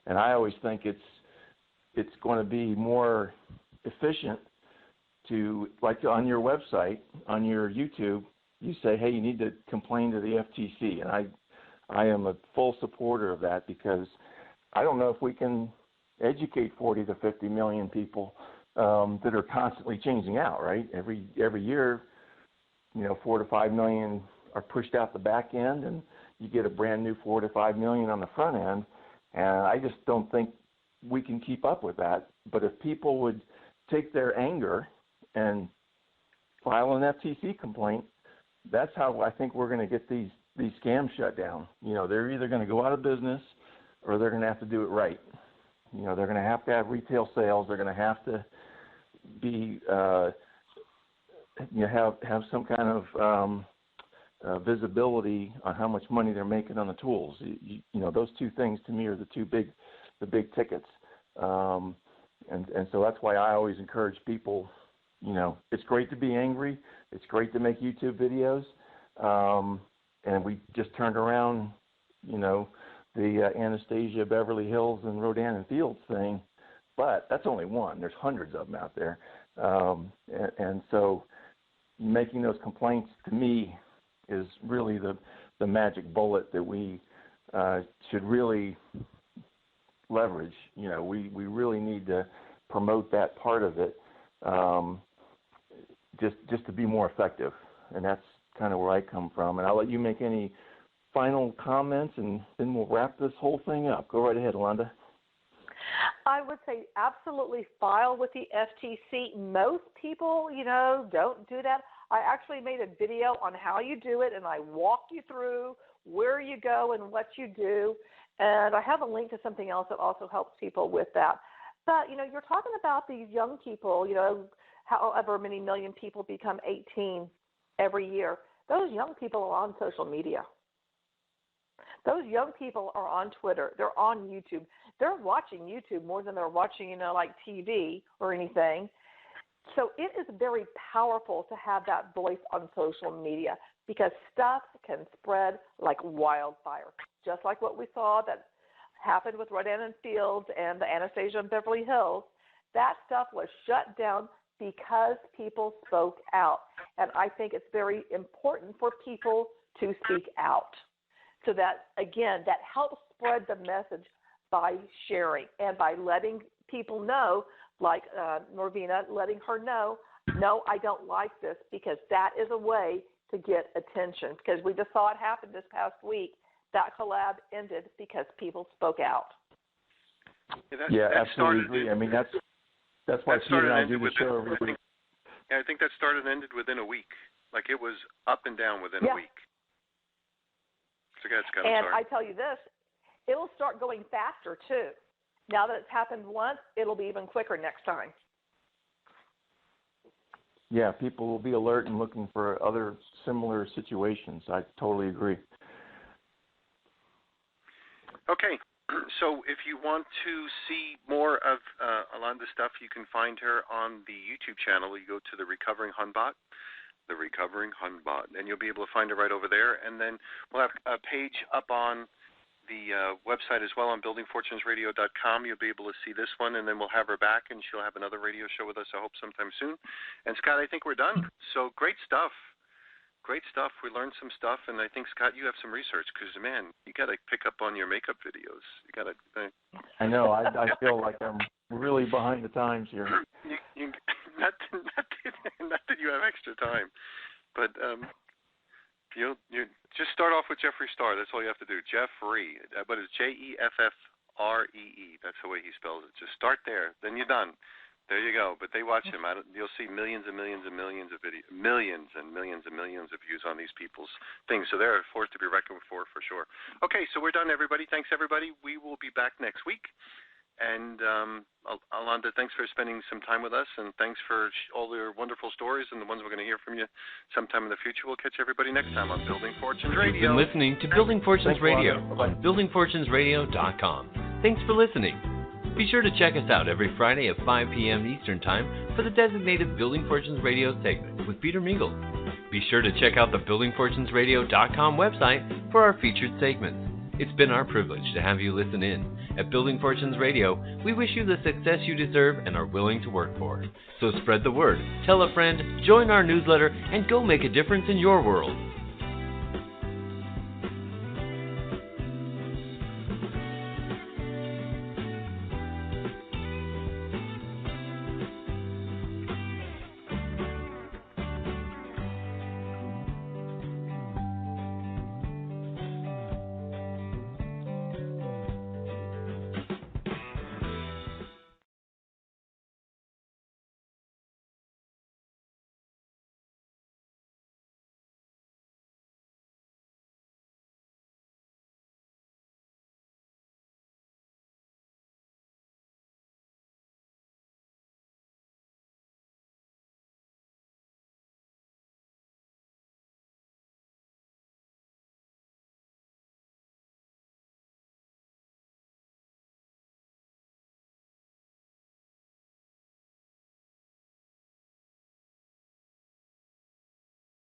And I always think it's going to be more efficient to, like on your website, on your YouTube, you say, hey, you need to complain to the FTC. And I am a full supporter of that, because I don't know if we can educate 40 to 50 million people that are constantly changing out, right? Every year, 4 to 5 million are pushed out the back end, and you get a brand new 4 to 5 million on the front end. And I just don't think we can keep up with that. But if people would take their anger and file an FTC complaint, that's how I think we're going to get these scams shut down. They're either going to go out of business or they're going to have to do it right. They're going to have retail sales. They're going to have to be have some kind of visibility on how much money they're making on the tools. Those two things to me are the big tickets. And so that's why I always encourage people, it's great to be angry. It's great to make YouTube videos. And we just turned around, the Anastasia Beverly Hills and Rodan and Fields thing, but that's only one. There's hundreds of them out there. And so making those complaints to me is really the magic bullet that we should really leverage. We really need to promote that part of it, just to be more effective, and that's kind of where I come from. And I'll let you make any final comments, and then we'll wrap this whole thing up. Go right ahead, Alonda. I would say absolutely file with the FTC. Most people, don't do that. I actually made a video on how you do it, and I walk you through where you go and what you do. And I have a link to something else that also helps people with that. But, you're talking about these young people, however many million people become 18 every year. Those young people are on social media. Those young people are on Twitter. They're on YouTube. They're watching YouTube more than they're watching, like TV or anything. So it is very powerful to have that voice on social media because stuff can spread like wildfire, just like what we saw that happened with Rodan Fields and the Anastasia in Beverly Hills. That stuff was shut down because people spoke out. And I think it's very important for people to speak out. So that, again, that helps spread the message by sharing and by letting people know, like Norvina, letting her know, no, I don't like this, because that is a way to get attention. Because we just saw it happen this past week. That collab ended because people spoke out. Yeah, absolutely agree. I mean, that's why Peter and I do the show every week. Yeah, I think that started and ended within a week. Like it was up and down within a week. So that's kind of And I tell you this, it'll start going faster too. Now that it's happened once, it'll be even quicker next time. Yeah, people will be alert and looking for other similar situations. I totally agree. Okay, so if you want to see more of Alonda's stuff, you can find her on the YouTube channel. You go to The Recovering Hunbot, and you'll be able to find her right over there. And then we'll have a page up on the website as well on buildingfortunesradio.com. You'll be able to see this one, and then we'll have her back, and she'll have another radio show with us, I hope, sometime soon. And, Scott, I think we're done. So great stuff. Great stuff. We learned some stuff, and I think, Scott, you have some research because, man, you got to pick up on your makeup videos. You got to. I know. I feel like I'm really behind the times here. Not that you have extra time, but you just start off with Jeffrey Star. That's all you have to do. Jeffrey, but it's Jeffree. That's the way he spells it. Just start there. Then you're done. There you go. But they watch him. You'll see millions and millions and millions of videos, millions and millions and millions of views on these people's things. So they're a force to be reckoned for sure. Okay, so we're done, everybody. Thanks, everybody. We will be back next week. And Alonda, thanks for spending some time with us, and thanks for all your wonderful stories and the ones we're going to hear from you sometime in the future. We'll catch everybody next time on Building Fortunes Radio. You've been listening to Building Fortunes Radio on buildingfortunesradio.com. Thanks for listening. Be sure to check us out every Friday at 5 p.m. Eastern Time for the designated Building Fortunes Radio segment with Peter Mingils. Be sure to check out the buildingfortunesradio.com website for our featured segments. It's been our privilege to have you listen in. At Building Fortunes Radio, we wish you the success you deserve and are willing to work for. So spread the word, tell a friend, join our newsletter, and go make a difference in your world.